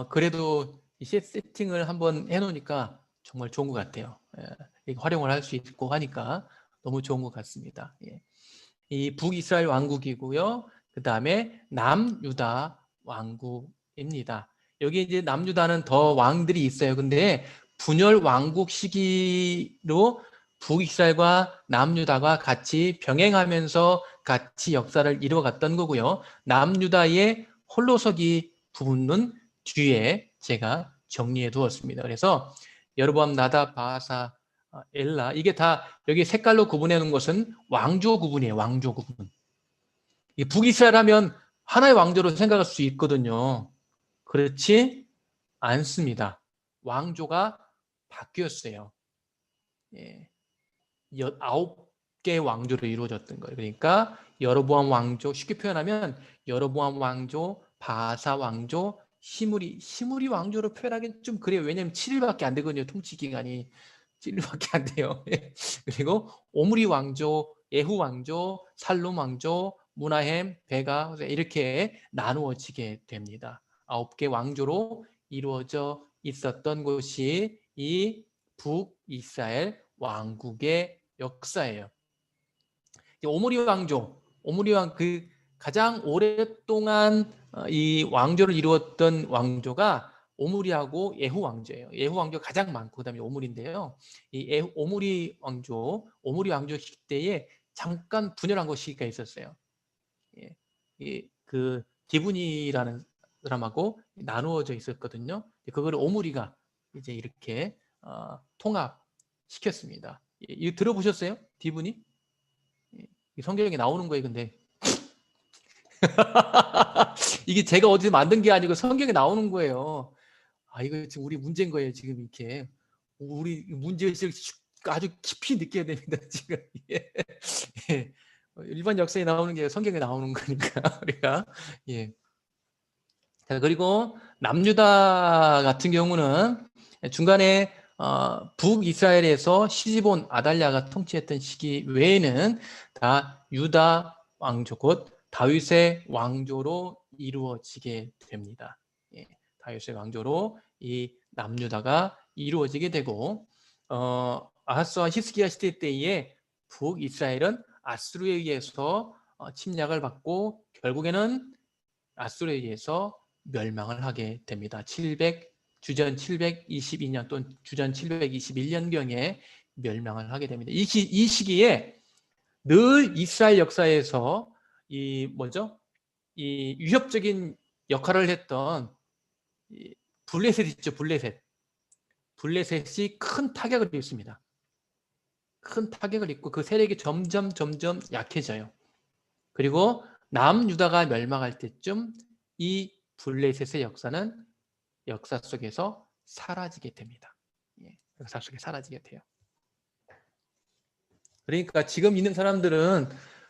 그래도 세팅을 한번 해놓으니까 정말 좋은 것 같아요. 예, 활용을 할 수 있고 하니까 너무 좋은 것 같습니다. 예. 이 북이스라엘 왕국이고요. 그 다음에 남유다 왕국입니다. 여기 이제 남유다는 더 왕들이 있어요. 근데 분열 왕국 시기로 북이스라엘과 남유다가 같이 병행하면서 같이 역사를 이루어갔던 거고요. 남유다의 홀로서기 부분은 뒤에 제가 정리해 두었습니다. 그래서 여로보암, 나답, 바하사 엘라. 이게 다 여기 색깔로 구분해 놓은 것은 왕조 구분이에요. 왕조 구분. 이 북이스라엘 하면 하나의 왕조로 생각할 수 있거든요. 그렇지 않습니다. 왕조가 바뀌었어요. 예. 9개의 왕조로 이루어졌던 거예요. 그러니까 여로보암 왕조, 쉽게 표현하면 여로보암 왕조, 바사 왕조, 시므리 왕조로 표현하기는 좀 그래요. 왜냐하면 7일밖에 안 되거든요. 통치 기간이 7일밖에 안 돼요. 그리고 오므리 왕조, 예후 왕조, 살롬 왕조, 무나햄, 베가 이렇게 나누어지게 됩니다. 9개 왕조로 이루어져 있었던 곳이 이 북이스라엘 왕국의 역사예요. 오므리 왕조, 오므리 왕 그 가장 오랫동안 이 왕조를 이루었던 왕조가 오므리하고 예후 왕조예요. 예후 왕조가 가장 많고 그다음에 오므리인데요. 이 오므리 왕조 시대에 잠깐 분열한 것이가 있었어요. 예. 그 기분이라는 사람하고 나누어져 있었거든요. 그걸 오므리가 이제 이렇게 통합시켰습니다. 이거 들어보셨어요? 디브니? 성경에 나오는 거예요, 근데. 이게 제가 어디서 만든 게 아니고 성경에 나오는 거예요. 이거 지금 우리 문제인 거예요, 지금 이렇게. 우리 문제의식을 아주 깊이 느껴야 됩니다, 지금. 예. 예. 일반 역사에 나오는 게 성경에 나오는 거니까, 우리가. 예. 자, 그리고 남유다 같은 경우는 중간에 북이스라엘에서 시집온 아달랴가 통치했던 시기 외에는 다 유다 왕조 곧 다윗의 왕조로 이루어지게 됩니다. 예, 다윗의 왕조로 이 남유다가 이루어지게 되고 아하스와 히스기야 시대 때에 북이스라엘은 아수르에 의해서 침략을 받고 결국에는 아수르에 의해서 멸망을 하게 됩니다. 주전 722년 또는 주전 721년경에 멸망을 하게 됩니다. 이 시기에 늘 이스라엘 역사에서 이 위협적인 역할을 했던 블레셋 있죠, 블레셋. 블레셋이 큰 타격을 입습니다. 큰 타격을 입고 그 세력이 점점 약해져요. 그리고 남유다가 멸망할 때쯤 이 블레셋의 역사는 역사 속에서 사라지게 됩니다. 역사 속에 사라지게 돼요. 그러니까 지금 있는 사람들은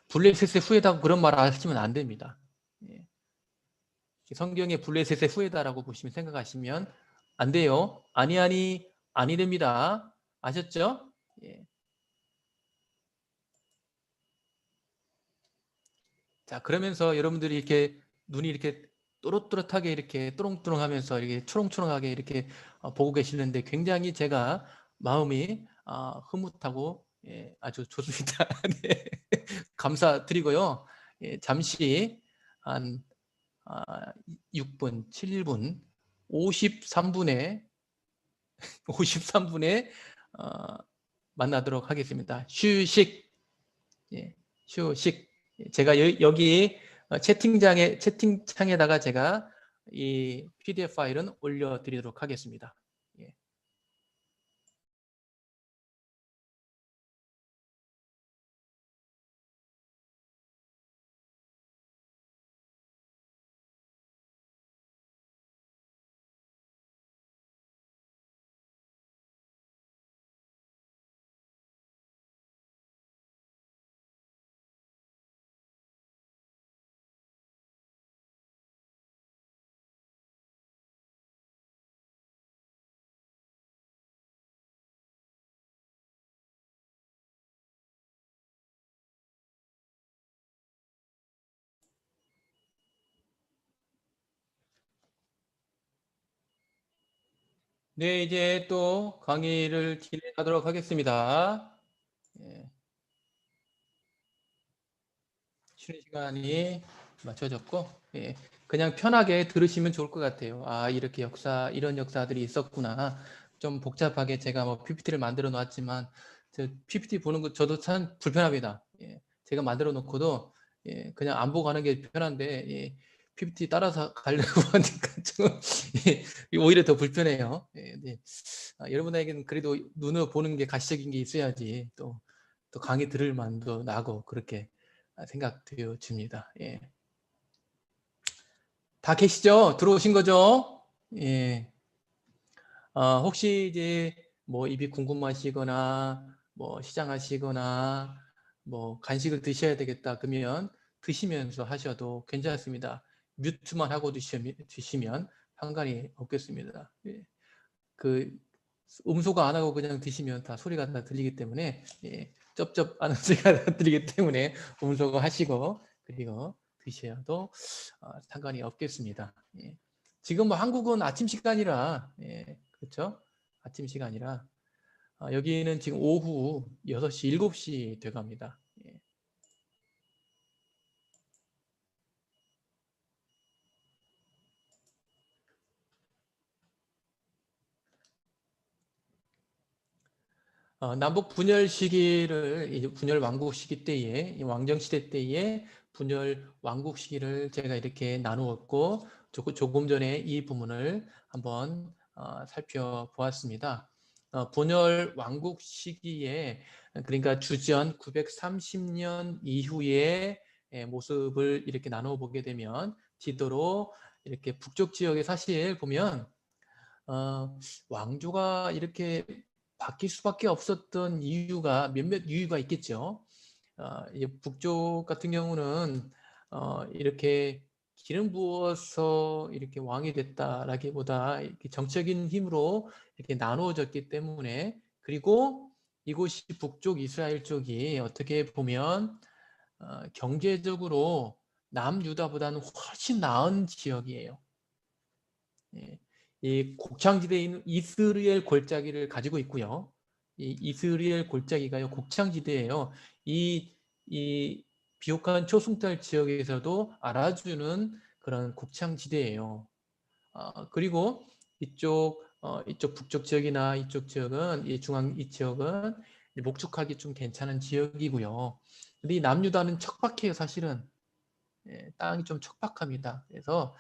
블레셋의 후예다고 그런 말 하시면 안 됩니다. 성경에 블레셋의 후예다라고 보시면 생각하시면 안 돼요. 아니 됩니다. 아셨죠? 자, 그러면서 여러분들이 이렇게 눈이 이렇게 또렷또렷하게 이렇게 또롱또롱하면서 이렇게 초롱초롱하게 이렇게 보고 계시는데 굉장히 제가 마음이 흐뭇하고 아주 좋습니다. 네. 감사드리고요. 잠시 한 6분, 7분, 53분에 53분에 만나도록 하겠습니다. 휴식. 휴식. 제가 여기 채팅창에다가 제가 이 PDF 파일은 올려드리도록 하겠습니다. 네, 이제 또 강의를 진행하도록 하겠습니다. 쉬는 시간이 맞춰졌고, 그냥 편하게 들으시면 좋을 것 같아요. 이렇게 이런 역사들이 있었구나. 좀 복잡하게 제가 뭐 PPT를 만들어 놨지만, PPT 보는 거 저도 참 불편합니다. 제가 만들어 놓고도 그냥 안 보고 가는 게 편한데, PPT 따라서 가려고 하니까 좀 오히려 더 불편해요. 예, 네. 여러분에게는 그래도 눈으로 보는 게 가시적인 게 있어야지 또 강의 들을 만도 나고 그렇게 생각되어 집니다. 예. 다 계시죠? 들어오신 거죠? 예. 혹시 이제 뭐 입이 궁금하시거나 뭐 시장하시거나 뭐 간식을 드셔야 되겠다 그러면 드시면서 하셔도 괜찮습니다. 뮤트만 하고 드시면 상관이 없겠습니다. 예. 그 음소거 안 하고 그냥 드시면 다 소리가 다 들리기 때문에 예. 쩝쩝하는 소리가 다 들리기 때문에 음소거 하시고 그리고 드셔도 상관이 없겠습니다. 예. 지금 뭐 한국은 아침 시간이라 예. 그렇죠? 아침 시간이라 여기는 지금 오후 6시, 7시 돼갑니다. 예. 남북 분열 시기를 이제 분열 왕국 시기 때에 왕정 시대 때에 분열 왕국 시기를 제가 이렇게 나누었고 조금 전에 이 부분을 한번 살펴보았습니다. 분열 왕국 시기에 그러니까 주전 930년 이후의 모습을 이렇게 나누어 보게 되면 지도로 이렇게 북쪽 지역에 사실 보면 왕조가 이렇게 바뀔 수밖에 없었던 이유가 몇몇 이유가 있겠죠. 북쪽 같은 경우는 이렇게 기름 부어서 이렇게 왕이 됐다라기보다 이렇게 정적인 힘으로 이렇게 나누어졌기 때문에 그리고 이곳이 북쪽 이스라엘 쪽이 어떻게 보면 경제적으로 남유다보다는 훨씬 나은 지역이에요. 예. 이 곡창지대에 있는 이스리엘 골짜기를 가지고 있고요. 이 이스리엘 골짜기가요 곡창지대예요. 이 비옥한 초승달 지역에서도 알아주는 그런 곡창지대예요. 그리고 이쪽 북쪽 지역이나 이쪽 지역은 이 지역은 목축하기 좀 괜찮은 지역이고요. 근데 이 남유다는 척박해요, 사실은. 예, 땅이 좀 척박합니다. 그래서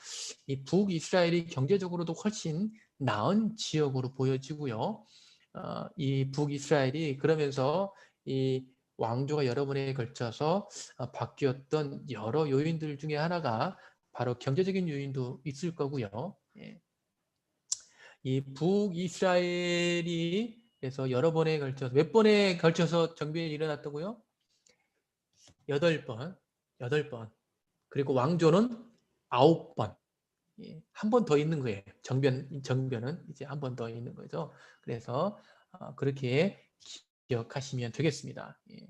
이 북이스라엘이 경제적으로도 훨씬 나은 지역으로 보여지고요. 이 북이스라엘이 그러면서 이 왕조가 여러 번에 걸쳐서 바뀌었던 여러 요인들 중에 하나가 바로 경제적인 요인도 있을 거고요. 예. 이 북이스라엘이 그래서 여러 번에 걸쳐서 몇 번에 걸쳐서 정변이 일어났다고요? 8번. 8번. 그리고 왕조는 9번. 예, 한 번 더 있는 거예요. 정변은 이제 한 번 더 있는 거죠. 그래서 그렇게 기억하시면 되겠습니다. 예.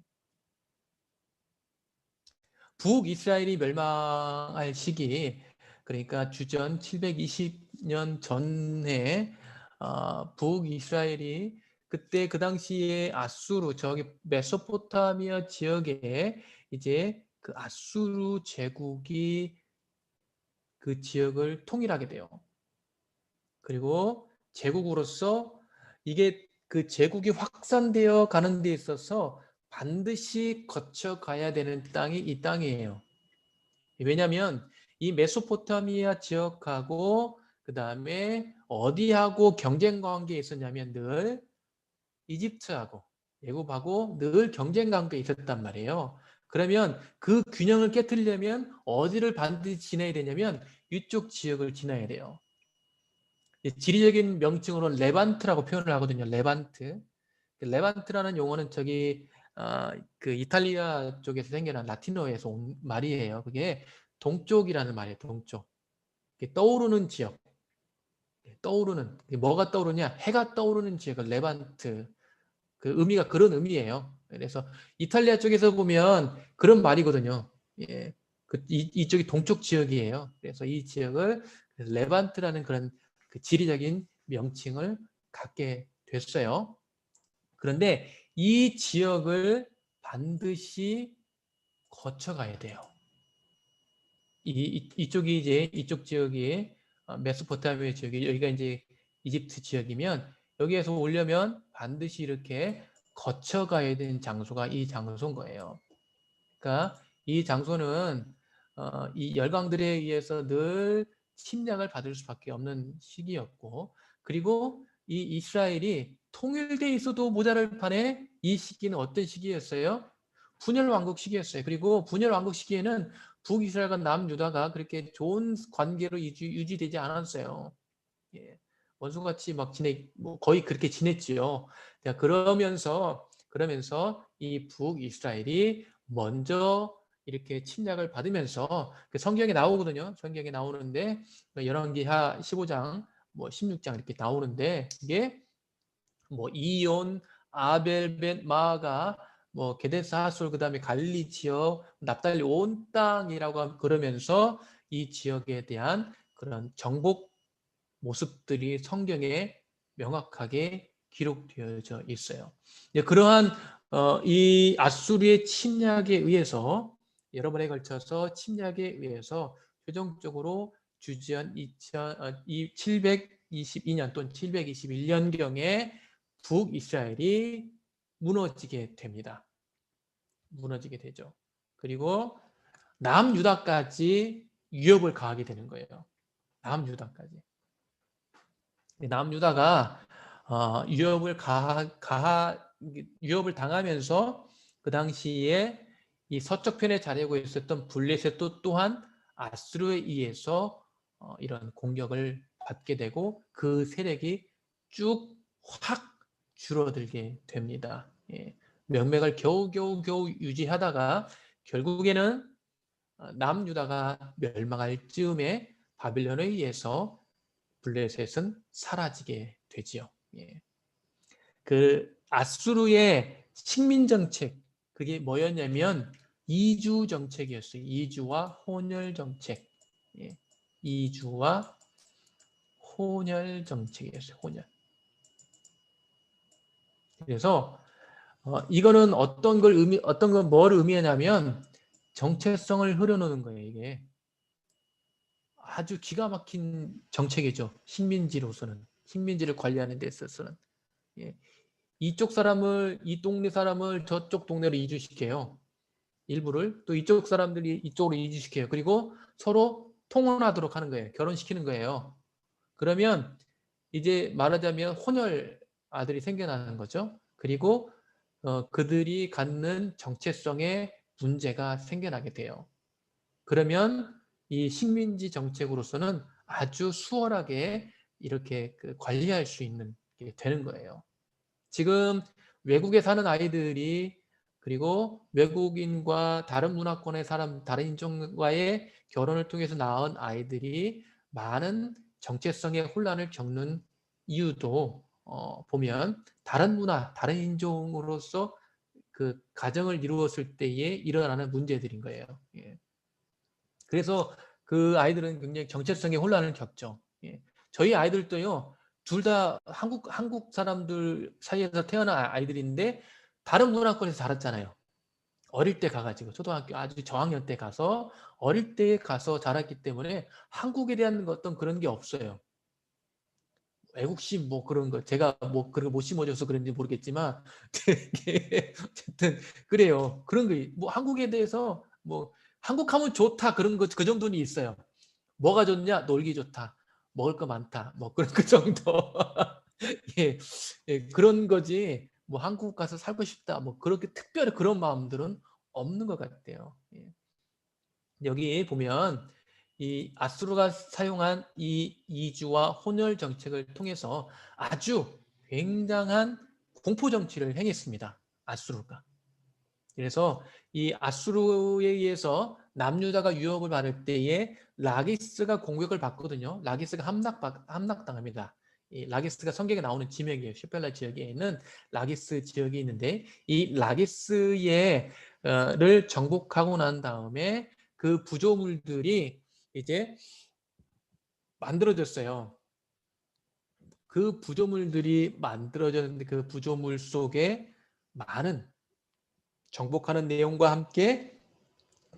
북이스라엘이 멸망할 시기, 그러니까 주전 720년 전에 북이스라엘이 그때 그 당시에 아수르 저기 메소포타미아 지역에 이제 그 아수르 제국이 그 지역을 통일하게 돼요. 그리고 제국으로서 이게 그 제국이 확산되어 가는 데 있어서 반드시 거쳐가야 되는 땅이 이 땅이에요. 왜냐하면 이 메소포타미아 지역하고 그 다음에 어디하고 경쟁 관계에 있었냐면 늘 이집트하고 애굽하고 늘 경쟁 관계에 있었단 말이에요. 그러면 그 균형을 깨뜨리려면 어디를 반드시 지나야 되냐면 이쪽 지역을 지나야 돼요. 지리적인 명칭으로는 레반트라고 표현을 하거든요. 레반트. 레반트라는 용어는 그 이탈리아 쪽에서 생겨난 라틴어에서 온 말이에요. 그게 동쪽이라는 말이에요. 동쪽. 떠오르는 지역. 떠오르는 뭐가 떠오르냐? 해가 떠오르는 지역을 레반트. 그 의미가 그런 의미예요. 그래서 이탈리아 쪽에서 보면 그런 말이거든요. 예. 이쪽이 동쪽 지역이에요. 그래서 이 지역을 레반트라는 그런 그 지리적인 명칭을 갖게 됐어요. 그런데 이 지역을 반드시 거쳐가야 돼요. 이쪽이 이제 이쪽 지역이 메소포타미아 지역이 여기가 이제 이집트 지역이면 여기에서 오려면 반드시 이렇게 거쳐가야 되는 장소가 이 장소인 거예요. 그러니까 이 장소는 이 열강들에 의해서 늘 침략을 받을 수밖에 없는 시기였고, 그리고 이 이스라엘이 통일돼 있어도 모자랄 판에 이 시기는 어떤 시기였어요? 분열 왕국 시기였어요. 그리고 분열 왕국 시기에는 북이스라엘과 남유다가 그렇게 좋은 관계로 유지되지 않았어요. 예. 원수같이 막 뭐 거의 그렇게 지냈지요. 자, 그러면서 이 북이스라엘이 먼저 이렇게 침략을 받으면서 그 성경에 나오거든요. 성경에 나오는데 열왕기하 15장, 뭐 16장 이렇게 나오는데 이게 뭐 이온, 아벨, 벳 마아가, 뭐 게데스 하솔, 그다음에 갈릴리 지역, 납달리 온 땅이라고 그러면서 이 지역에 대한 그런 정복 모습들이 성경에 명확하게 기록되어져 있어요. 그러한 이 아수르의 침략에 의해서 여러 번에 걸쳐서 침략에 의해서 최종적으로 주지한 722년 또는 721년경에 북이스라엘이 무너지게 됩니다. 무너지게 되죠. 그리고 남유다까지 위협을 가하게 되는 거예요. 남유다까지. 남유다가 위협을 당하면서 그 당시에 이 서쪽편에 자리하고 있었던 블레셋도 또한 아수르에 의해서 이런 공격을 받게 되고 그 세력이 쭉 확 줄어들게 됩니다. 예. 명맥을 겨우겨우 유지하다가 결국에는 남유다가 멸망할 즈음에 바빌론에 의해서 블레셋은 사라지게 되지요. 예. 그 아수르의 식민 정책 그게 뭐였냐면 이주 정책이었어요. 이주와 혼혈 정책. 예. 이주와 혼혈 정책이었어요. 혼혈. 그래서 이거는 어떤 걸 뭘 의미하냐면 정체성을 흐려놓는 거예요. 이게 아주 기가 막힌 정책이죠. 식민지를 관리하는 데 있어서는. 예. 이쪽 사람을 이 동네 사람을 저쪽 동네로 이주시켜요. 일부를 또 이쪽 사람들이 이쪽으로 이주시켜요. 그리고 서로 통혼하도록 하는 거예요. 결혼시키는 거예요. 그러면 이제 말하자면 혼혈 아들이 생겨나는 거죠. 그리고 그들이 갖는 정체성에 문제가 생겨나게 돼요. 그러면 이 식민지 정책으로서는 아주 수월하게 이렇게 관리할 수 있는 게 되는 거예요. 지금 외국에 사는 아이들이 그리고 외국인과 다른 문화권의 사람, 다른 인종과의 결혼을 통해서 낳은 아이들이 많은 정체성의 혼란을 겪는 이유도 보면 다른 문화, 다른 인종으로서 그 가정을 이루었을 때에 일어나는 문제들인 거예요. 예. 그래서 그 아이들은 굉장히 정체성의 혼란을 겪죠. 예. 저희 아이들도요, 둘 다 한국 사람들 사이에서 태어난 아이들인데 다른 문화권에서 자랐잖아요. 어릴 때 가가지고 초등학교 아주 저학년 때 가서 어릴 때 가서 자랐기 때문에 한국에 대한 어떤 그런 게 없어요. 외국식 뭐 그런 거 제가 뭐 그런 거 못 심어줘서 그런지 모르겠지만 되게 어쨌든 그래요. 그런 거 뭐 한국에 대해서 뭐 한국 하면 좋다 그런 거 그 정도는 있어요. 뭐가 좋냐? 놀기 좋다. 먹을 거 많다. 뭐 그런 그 정도. 예, 예, 그런 거지. 뭐 한국 가서 살고 싶다. 뭐 그렇게 특별히 그런 마음들은 없는 것 같아요. 예. 여기 보면 이 아수르가 사용한 이 이주와 혼혈 정책을 통해서 아주 굉장한 공포 정치를 행했습니다. 아수르가. 그래서 이 아수르에 의해서 남유다가 유업을 받을 때에 라기스가 공격을 받거든요. 라기스가 함락당합니다. 이 라기스가 성경에 나오는 지명이에요. 슈펠라 지역에는 라기스 지역이 있는데 이 라기스를 정복하고 난 다음에 그 부조물들이 이제 만들어졌어요. 그 부조물들이 만들어졌는데 그 부조물 속에 많은 정복하는 내용과 함께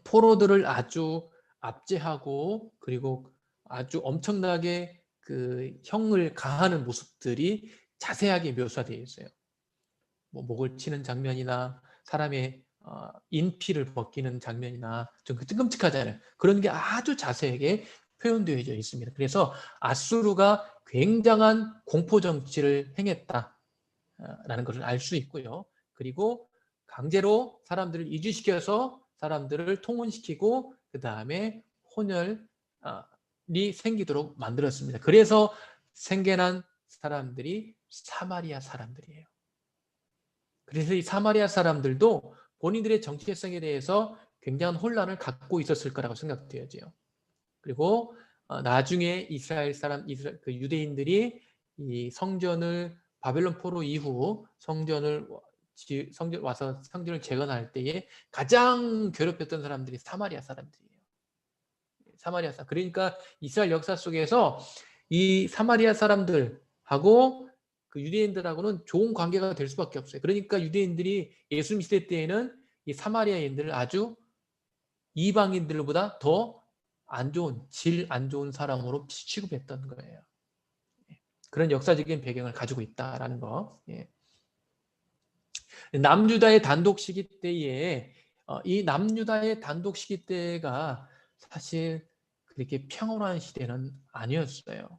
포로들을 아주 압제하고 그리고 아주 엄청나게 그 형을 가하는 모습들이 자세하게 묘사되어 있어요. 뭐 목을 치는 장면이나 사람의 인피를 벗기는 장면이나 좀 끔찍하잖아요. 그런 게 아주 자세하게 표현되어져 있습니다. 그래서 아수르가 굉장한 공포 정치를 행했다라는 것을 알 수 있고요. 그리고 강제로 사람들을 이주시켜서 사람들을 통혼시키고 그 다음에 혼혈이 생기도록 만들었습니다. 그래서 생겨난 사람들이 사마리아 사람들이에요. 그래서 이 사마리아 사람들도 본인들의 정체성에 대해서 굉장한 혼란을 갖고 있었을 거라고 생각되어져요. 그리고 나중에 그 유대인들이 이 성전을 바벨론 포로 이후 성전을 와서 성전을 재건할 때에 가장 괴롭혔던 사람들이 사마리아 사람들이에요. 사마리아 사람. 그러니까 이스라엘 역사 속에서 이 사마리아 사람들하고 그 유대인들하고는 좋은 관계가 될 수밖에 없어요. 그러니까 유대인들이 예수님 시대 때에는 이 사마리아인들을 아주 이방인들보다 더 질 안 좋은 사람으로 취급했던 거예요. 그런 역사적인 배경을 가지고 있다라는 거. 예. 남유다의 단독 시기 때에 이 남유다의 단독 시기 때가 사실 그렇게 평온한 시대는 아니었어요.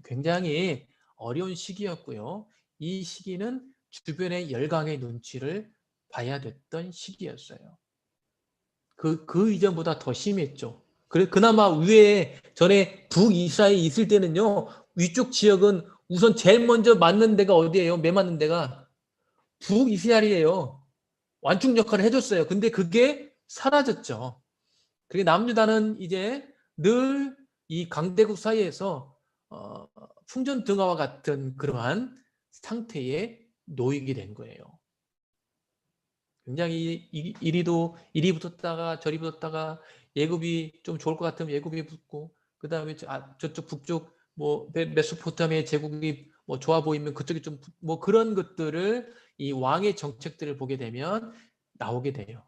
굉장히 어려운 시기였고요. 이 시기는 주변의 열강의 눈치를 봐야 됐던 시기였어요. 그 이전보다 더 심했죠. 그나마 위에 전에 북이스라엘이 있을 때는요, 위쪽 지역은 우선 제일 먼저 맞는 데가 어디예요? 매 맞는 데가 북이스라엘이에요. 완충 역할을 해줬어요. 근데 그게 사라졌죠. 그리고 남유다는 이제 늘 이 강대국 사이에서 풍전등화와 같은 그러한 상태에 놓이게 된 거예요. 굉장히 이리 붙었다가 저리 붙었다가 예굽이 좀 좋을 것 같으면 예굽이 붙고 그 다음에 저쪽 북쪽 뭐 메소포타미아 제국이 뭐 좋아 보이면 그쪽이 좀 뭐 그런 것들을 이 왕의 정책들을 보게 되면 나오게 돼요.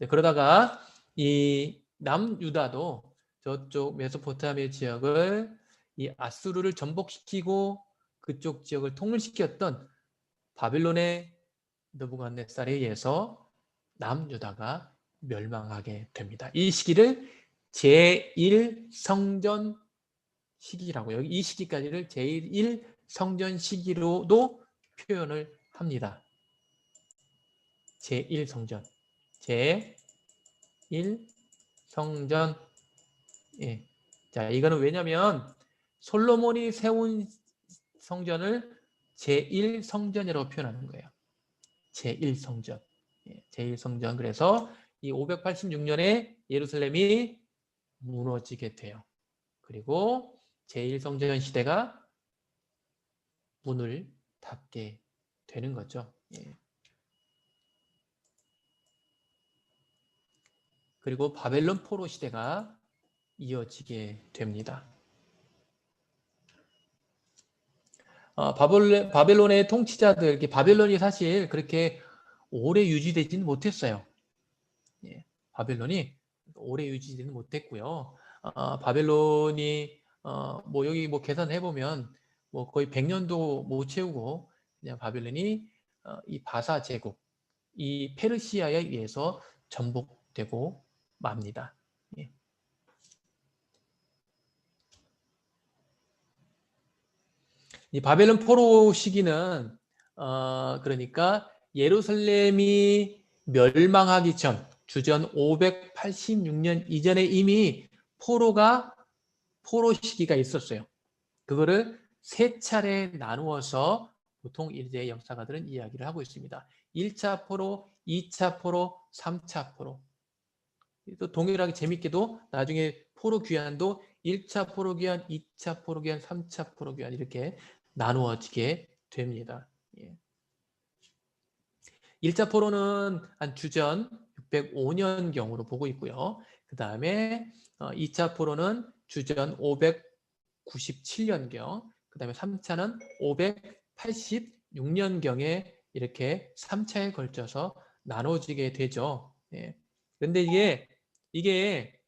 그러다가 이 남유다도 저쪽 메소포타미아 지역을 이 아수르를 전복시키고 그쪽 지역을 통일시켰던 바빌론의 느부갓네살에 의해서 남유다가 멸망하게 됩니다. 이 시기를 제1성전 시기라고 여기 이 시기까지를 제1성전 시기로도 표현을 합니다. 제1성전 제1성전 예. 자, 이거는 왜냐면 솔로몬이 세운 성전을 제1성전이라고 표현하는 거예요. 제1성전. 예, 제1성전. 그래서 이 586년에 예루살렘이 무너지게 돼요. 그리고 제1성전 시대가 문을 닫게 되는 거죠. 예. 그리고 바벨론 포로 시대가 이어지게 됩니다. 바벨론의 통치자들, 바벨론이 사실 그렇게 오래 유지되지는 못했어요. 예, 바벨론이 오래 유지되지는 못했고요. 바벨론이 뭐 여기 뭐 계산해 보면 뭐 거의 100년도 못 채우고 그냥 바벨론이 이 바사 제국, 이 페르시아에 의해서 전복되고 맙니다. 예. 이 바벨론 포로 시기는 그러니까 예루살렘이 멸망하기 전 주전 586년 이전에 이미 포로 시기가 있었어요. 그거를 세 차례 나누어서 보통 이제 역사가들은 이야기를 하고 있습니다. 1차 포로, 2차 포로, 3차 포로. 또 동일하게 재밌게도 나중에 포로 귀환도 1차 포로 귀환, 2차 포로 귀환, 3차 포로 귀환 이렇게 나누어지게 됩니다. 예. 1차 포로는 한 주전 605년경으로 보고 있고요. 그 다음에 2차 포로는 주전 597년경, 그 다음에 3차는 586년경에 이렇게 3차에 걸쳐서 나눠지게 되죠. 예. 근데 이게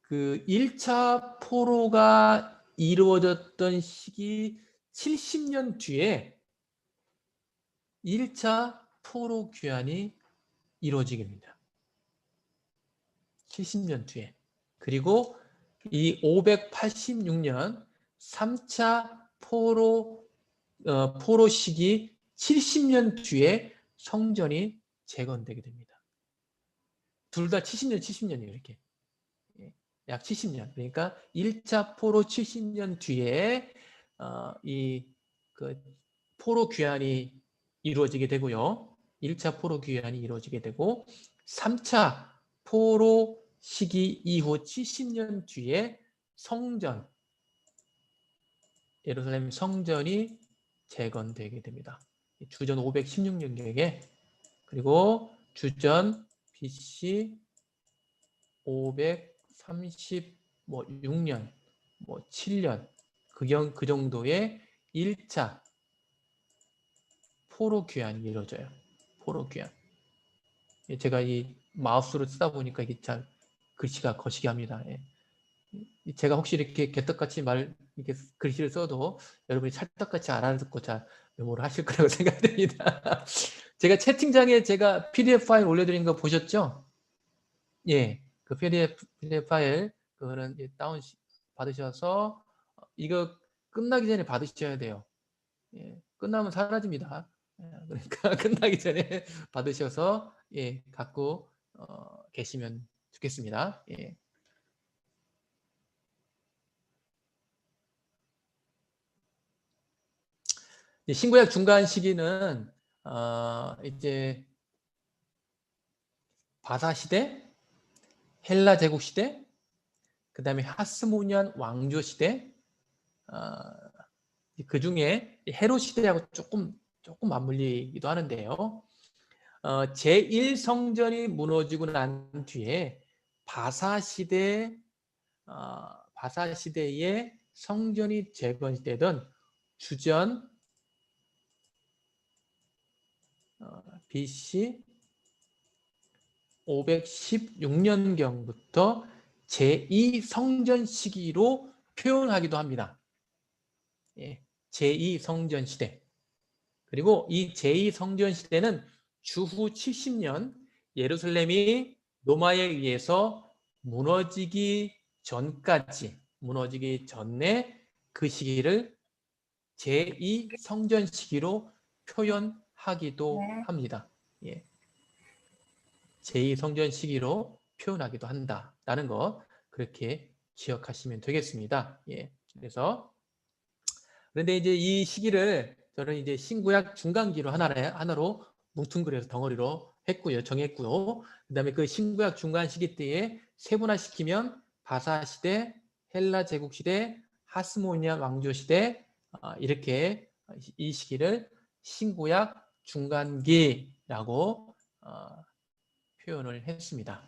그 1차 포로가 이루어졌던 시기 70년 뒤에 1차 포로 귀환이 이루어지게 됩니다. 70년 뒤에. 그리고 이 586년 3차 포로 시기 70년 뒤에 성전이 재건되게 됩니다. 둘 다 70년, 70년이에요. 이렇게. 약 70년. 그러니까 1차 포로 70년 뒤에 그 포로 귀환이 이루어지게 되고요. 1차 포로 귀환이 이루어지게 되고 3차 포로 시기 이후 70년 뒤에 성전, 예루살렘 성전이 재건되게 됩니다. 주전 516년경에 그리고 주전 BC 536년, 7년 그 정도의 1차 포로 귀환이 이루어져요. 포로 귀환. 제가 이 마우스로 쓰다 보니까 이게 잘 글씨가 거시기 합니다. 제가 혹시 이렇게 개떡같이 이렇게 글씨를 써도 여러분이 찰떡같이 알아듣고 잘 메모를 하실 거라고 생각됩니다. 제가 채팅창에 제가 PDF 파일 올려드린 거 보셨죠? 예, 그 PDF 파일 그거는 다운 받으셔서 이거 끝나기 전에 받으셔야 돼요. 예, 끝나면 사라집니다. 그러니까 끝나기 전에 받으셔서 갖고 계시면 좋겠습니다. 예. 신구약 중간 시기는 이제 바사 시대, 헬라 제국 시대, 그 다음에 하스모니안 왕조 시대, 그 중에 헤롯 시대하고 조금 맞물리기도 하는데요. 제1성전이 무너지고 난 뒤에 바사 시대에 성전이 재건되던 주전 BC 516년경부터 제2성전 시기로 표현하기도 합니다. 제2성전 시대. 그리고 이 제2성전 시대는 주후 70년 예루살렘이 로마에 의해서 무너지기 전에 그 시기를 제2성전 시기로 표현하기도 합니다. 제2성전 시기로 표현하기도 한다라는 거 그렇게 기억하시면 되겠습니다. 그래서 그런데 이제 이 시기를 저는 이제 신구약 중간기로 하나로 뭉뚱그려서 덩어리로 정했고요. 그다음에 그 신구약 중간 시기 때에 세분화시키면 바사 시대, 헬라 제국 시대, 하스모니안 왕조 시대 이렇게 이 시기를 신구약 중간기라고 표현을 했습니다.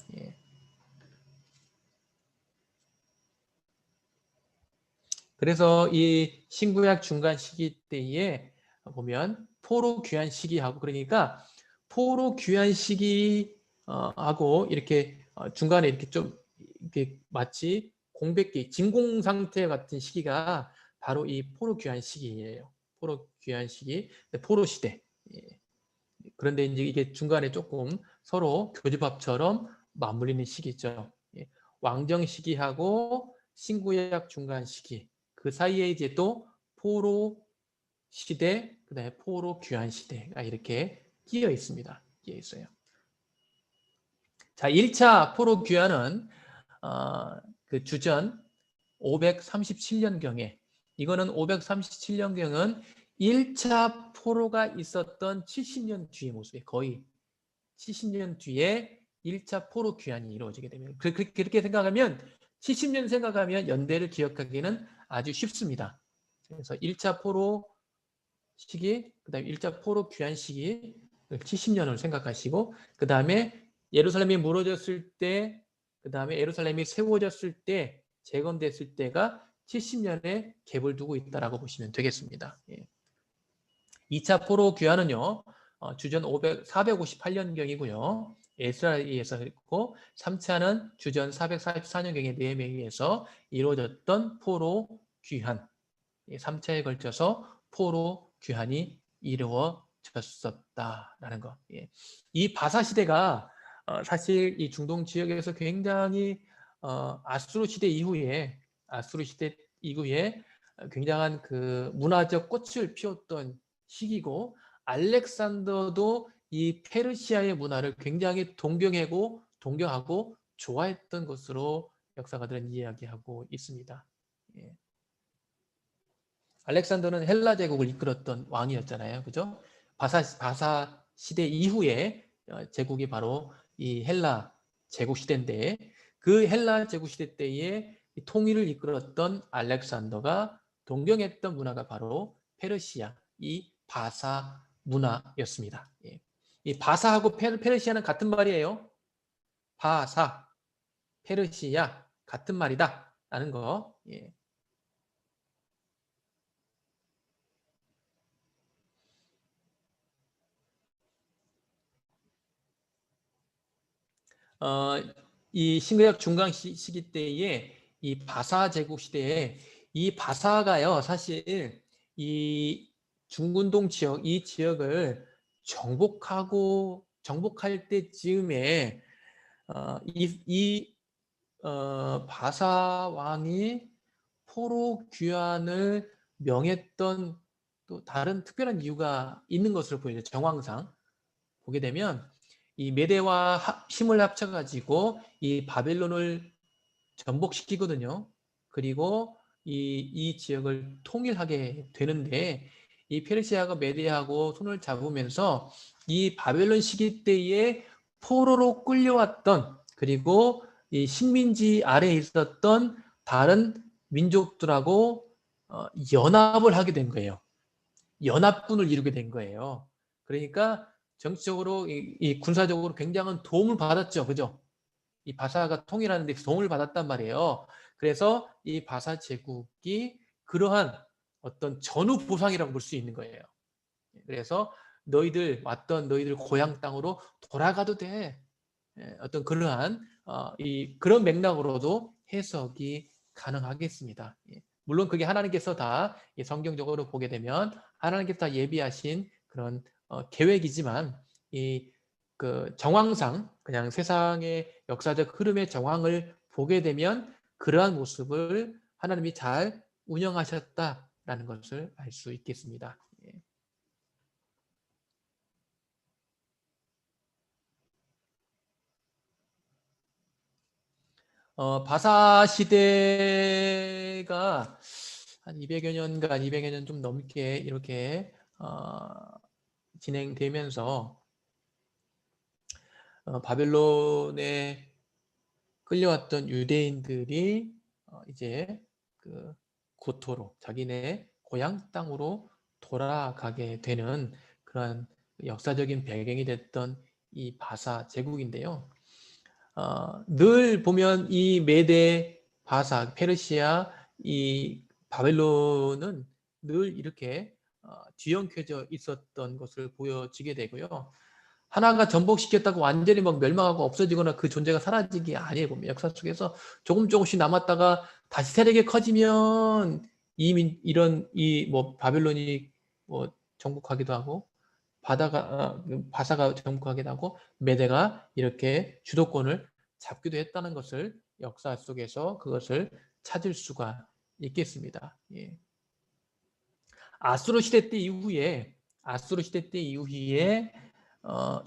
그래서 이 신구약 중간 시기 때에 보면 포로 귀환 시기하고 그러니까 포로 귀환 시기하고 이렇게 중간에 이렇게 좀 이렇게 마치 공백기, 진공 상태 같은 시기가 바로 이 포로 귀환 시기예요. 포로 귀환 시기, 포로 시대. 그런데 이제 이게 중간에 조금 서로 교집합처럼 맞물리는 시기죠. 왕정 시기하고 신구약 중간 시기. 그 사이에 이제 또 포로 시대, 그다음에 포로 귀환 시대가 이렇게 끼어 있습니다. 끼어 있어요. 자, 1차 포로 귀환은 그 주전 537년경에 이거는 537년경은 1차 포로가 있었던 70년 뒤의 모습이에요. 거의 70년 뒤에 1차 포로 귀환이 이루어지게 됩니다. 그렇게 생각하면 70년 생각하면 연대를 기억하기는 아주 쉽습니다. 그래서 1차 포로 시기, 그 다음에 1차 포로 귀환 시기 70년을 생각하시고 그 다음에 예루살렘이 무너졌을 때, 그 다음에 예루살렘이 세워졌을 때, 재건됐을 때가 70년의 갭을 두고 있다라고 보시면 되겠습니다. 2차 포로 귀환은요, 주전 458년경이고요. 에스라에 의해서 했고 3차는 주전 444년경에 느헤미야에 의해서 이루어졌던 포로 귀환. 3차에 걸쳐서 포로 귀환이 이루어집니다. 이루어졌었다라는 거. 예. 이 바사 시대가 사실 이 중동 지역에서 굉장히 아수르 시대 이후에 굉장한 그 문화적 꽃을 피웠던 시기고, 알렉산더도 이 페르시아의 문화를 굉장히 동경하고 좋아했던 것으로 역사가들은 이야기하고 있습니다. 예. 알렉산더는 헬라 제국을 이끌었던 왕이었잖아요. 그죠? 바사 시대 이후에 제국이 바로 이 헬라 제국 시대인데, 그 헬라 제국 시대 때에 통일을 이끌었던 알렉산더가 동경했던 문화가 바로 페르시아, 이 바사 문화였습니다. 예. 이 바사하고 페르시아는 같은 말이에요. 바사, 페르시아 같은 말이다 라는 거. 예. 어, 이 신구약 중강 시기 때에 이 바사 제국 시대에 이 바사가요, 사실 이 중군동 지역, 이 지역을 정복할 때쯤에 바사 왕이 포로 귀환을 명했던 또 다른 특별한 이유가 있는 것으로 보여요. 정황상 보게 되면 이 메대와 힘을 합쳐가지고 이 바벨론을 전복시키거든요. 그리고 이 지역을 통일하게 되는데, 이 페르시아가 메대하고 손을 잡으면서 이 바벨론 시기 때에 포로로 끌려왔던, 그리고 이 식민지 아래에 있었던 다른 민족들하고 연합을 하게 된 거예요. 연합군을 이루게 된 거예요. 그러니까 정치적으로 이 군사적으로 굉장한 도움을 받았죠. 그죠? 이 바사가 통일하는 데 도움을 받았단 말이에요. 그래서 이 바사 제국이 그러한 어떤 전후 보상이라고 볼 수 있는 거예요. 그래서 너희들 고향 땅으로 돌아가도 돼. 어떤 그러한 그런 맥락으로도 해석이 가능하겠습니다. 물론 그게 하나님께서 다 성경적으로 보게 되면 하나님께서 다 예비하신 그런 계획이지만, 그 정황상 그냥 세상의 역사적 흐름의 정황을 보게 되면 그러한 모습을 하나님이 잘 운영하셨다라는 것을 알 수 있겠습니다. 바사 시대가 한 200여 년간 200여 년 좀 넘게 이렇게 진행되면서 바벨론에 끌려왔던 유대인들이 이제 그 고토로 자기네 고향 땅으로 돌아가게 되는 그런 역사적인 배경이 됐던 이 바사 제국인데요. 늘 보면 이 메데, 바사, 페르시아, 이 바벨론은 늘 이렇게 뒤엉켜져 있었던 것을 보여지게 되고요. 하나가 전복시켰다고 완전히 막 멸망하고 없어지거나 그 존재가 사라지기 아니에요. 보면 역사 속에서 조금씩 남았다가 다시 세력이 커지면 이 바벨론이 뭐 정복하기도 하고, 바사가 정복하기도 하고, 메대가 이렇게 주도권을 잡기도 했다는 것을 역사 속에서 그것을 찾을 수가 있겠습니다. 예. 아수르 시대 때 이후에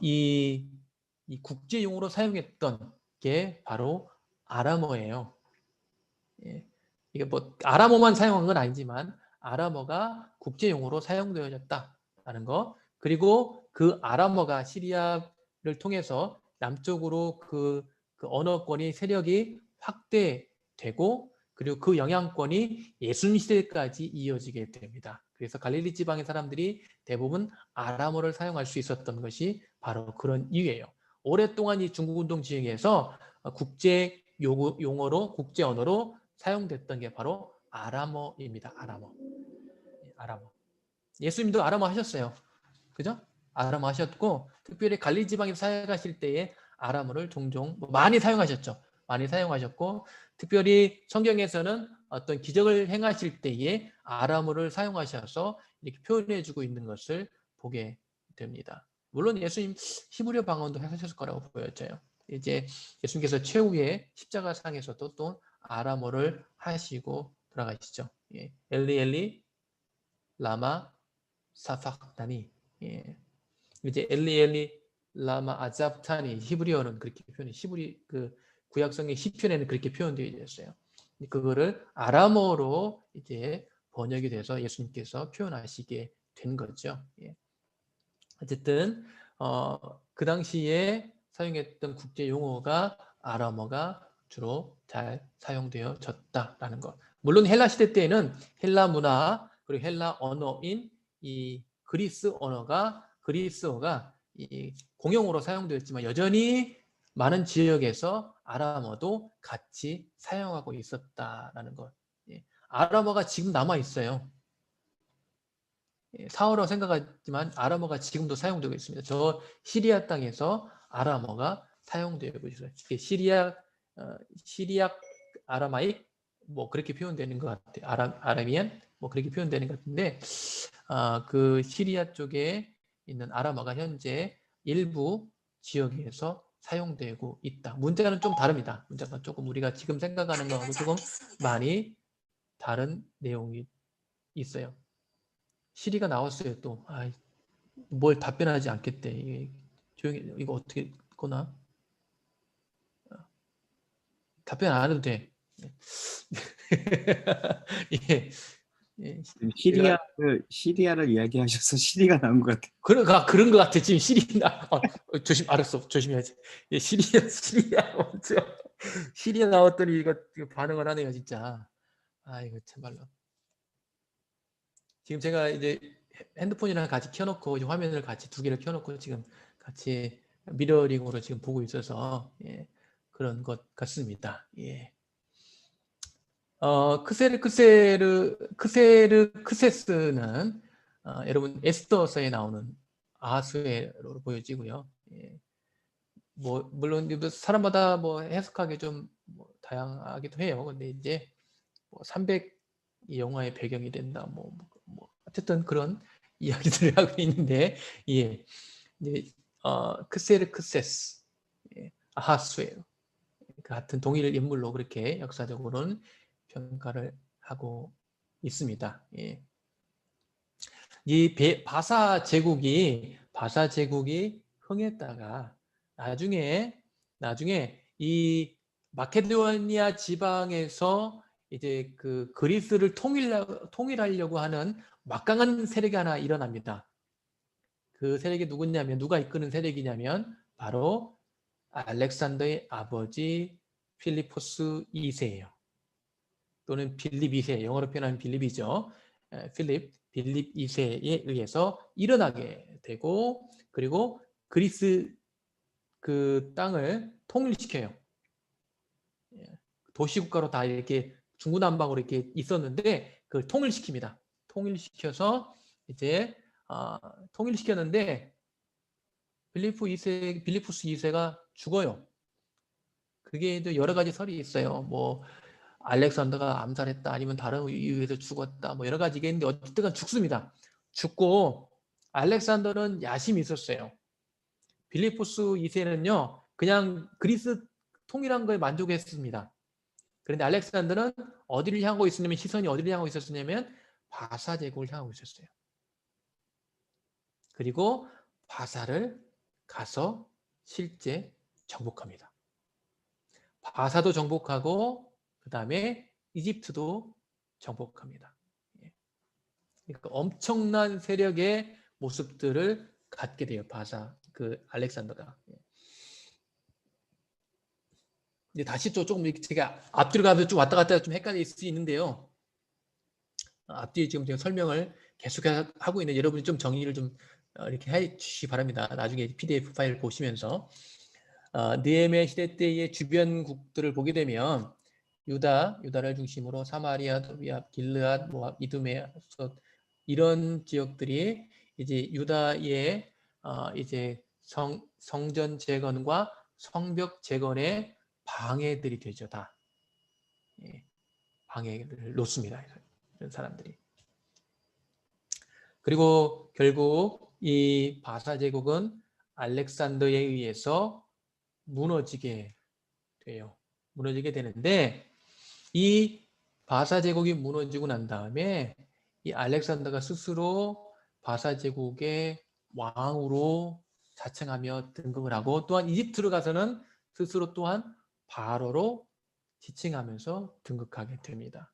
이 국제 용어로 사용했던 게 바로 아람어예요. 예. 이게 뭐 아람어만 사용한 건 아니지만 아람어가 국제 용어로 사용되어졌다라는 거. 그리고 그 아람어가 시리아를 통해서 남쪽으로 그 언어권이 세력이 확대되고, 그리고 그 영향권이 예수님 시대까지 이어지게 됩니다. 그래서 갈릴리 지방의 사람들이 대부분 아람어를 사용할 수 있었던 것이 바로 그런 이유예요. 오랫동안 이 중국운동 지역에서 국제 용어로, 국제 언어로 사용됐던 게 바로 아람어입니다. 아람어. 예수님도 아람어 하셨어요. 그죠? 아람어 하셨고, 특별히 갈리 지방에 사역하실 때에 아람어를 종종 많이 사용하셨죠. 많이 사용하셨고, 특별히 성경에서는 어떤 기적을 행하실 때에 아람어를 사용하셔서 이렇게 표현해주고 있는 것을 보게 됩니다. 물론 예수님 히브리어 방언도 하셨을 거라고 보여져요. 이제 예수님께서 최후의 십자가상에서도 또 아람어를 하시고 돌아가시죠. 예. 엘리 엘리 라마 사팍다니. 예. 이제 엘리 엘리 라마 아잡타니 히브리어는 그렇게 표현해. 히브리 그 구약성의 시편에는 그렇게 표현되어 있어요. 그거를 아람어로 이제 번역이 돼서 예수님께서 표현하시게 된 거죠. 예. 어쨌든 그 당시에 사용했던 국제 용어가 아람어가 주로 잘 사용되어졌다라는 것. 물론 헬라 시대 때에는 헬라 문화 그리고 헬라 언어인 이 그리스어가 이 공용어로 사용되었지만 여전히 많은 지역에서 아람어도 같이 사용하고 있었다라는 것. 예. 아람어가 지금 남아 있어요. 사어라고 생각하지만 아람어가 지금도 사용되고 있습니다. 저 시리아 땅에서 아람어가 사용되고 있어요. 이게 시리악 아라마익 뭐 그렇게 표현되는 것 같아요. 아라미안 뭐 그렇게 표현되는 것 같은데 그 시리아 쪽에 있는 아람어가 현재 일부 지역에서 사용되고 있다. 문자는 좀 다릅니다. 문자가 조금 우리가 지금 생각하는 거하고 조금 많이 다른 내용이 있어요. 시리가 나왔어요 또. 뭘 답변하지 않겠대. 이게 조용히 이거 어떻게 거나 답변 안 해도 돼. 예, 예, 제가 시리아를 이야기하셔서 시리가 나온 것 같아요. 그런 것 같아. 지금 시리나 알았어. 조심해야지. 예, 시리아 먼저 시리아 나왔더니 이거 반응을 하네요 진짜. 이거 참말로. 지금 제가 이제 핸드폰이랑 같이 켜놓고 화면을 같이 두 개를 켜놓고 지금 같이 미러링으로 지금 보고 있어서 예, 그런 것 같습니다. 예. 크세르크세스는 여러분 에스더서에 나오는 아수에로 보여지고요. 예. 뭐 물론 사람마다 뭐 해석하기 좀뭐 다양하기도 해요. 근데 이제 뭐 300 영화의 배경이 된다. 뭐 어쨌든 그런 이야기들을 하고 있는데 예. 이제 크세르크세스 예. 아하수에로 같은 동일 인물로 그렇게 역사적으로는 평가를 하고 있습니다. 예. 이 바사 제국이 흥했다가 나중에 이 마케도니아 지방에서 이제 그 그리스를 통일하려고 하는 막강한 세력이 하나 일어납니다. 그 세력이 누구냐면 누가 이끄는 세력이냐면 바로 알렉산더의 아버지 필리포스 2세예요. 또는 빌립 2세, 영어로 표현하면 빌립이죠. 빌립 2세에 의해서 일어나게 되고 그리고 그리스 그 땅을 통일시켜요. 도시국가로 다 이렇게 중구난방으로 이렇게 있었는데 그걸 통일시킵니다. 통일시켜서 이제 통일시켰는데 빌리푸스 2세가 죽어요. 그게 여러 가지 설이 있어요. 뭐 알렉산더가 암살했다 아니면 다른 이유에서 죽었다 뭐 여러 가지 있는데 어쨌든 죽습니다. 죽고 알렉산더는 야심이 있었어요. 빌리포스 2세는요 그냥 그리스 통일한 거에 만족했습니다. 그런데 알렉산더는 어디를 향하고 있었냐면 시선이 어디를 향하고 있었냐면 바사 제국을 향하고 있었어요. 그리고 바사를 가서 실제 정복합니다. 바사도 정복하고 그 다음에 이집트도 정복합니다. 그러니까 엄청난 세력의 모습들을 갖게 돼요. 알렉산더가. 이제 다시 또 조금 제가 앞뒤로 가면서 좀 왔다 갔다 좀 헷갈릴 수 있는데요. 앞뒤에 지금 제가 설명을 계속 하고 있는 여러분이 좀 정리를 좀 이렇게 해 주시기 바랍니다. 나중에 PDF 파일 보시면서 느헤미야 시대 때의 주변국들을 보게 되면 유다를 중심으로 사마리아, 도비압, 길르앗, 모압, 이두메, 이런 지역들이 이제 유다의 이제 성전 재건과 성벽 재건의 방해들이 되죠. 다 방해를 놓습니다. 이런 사람들이. 그리고 결국 이 바사 제국은 알렉산더에 의해서 무너지게 돼요. 무너지게 되는데 이 바사 제국이 무너지고 난 다음에 이 알렉산더가 스스로 바사 제국의 왕으로 자칭하며 등극을 하고 또한 이집트로 가서는 스스로 또한 바로로 지칭하면서 등극하게 됩니다.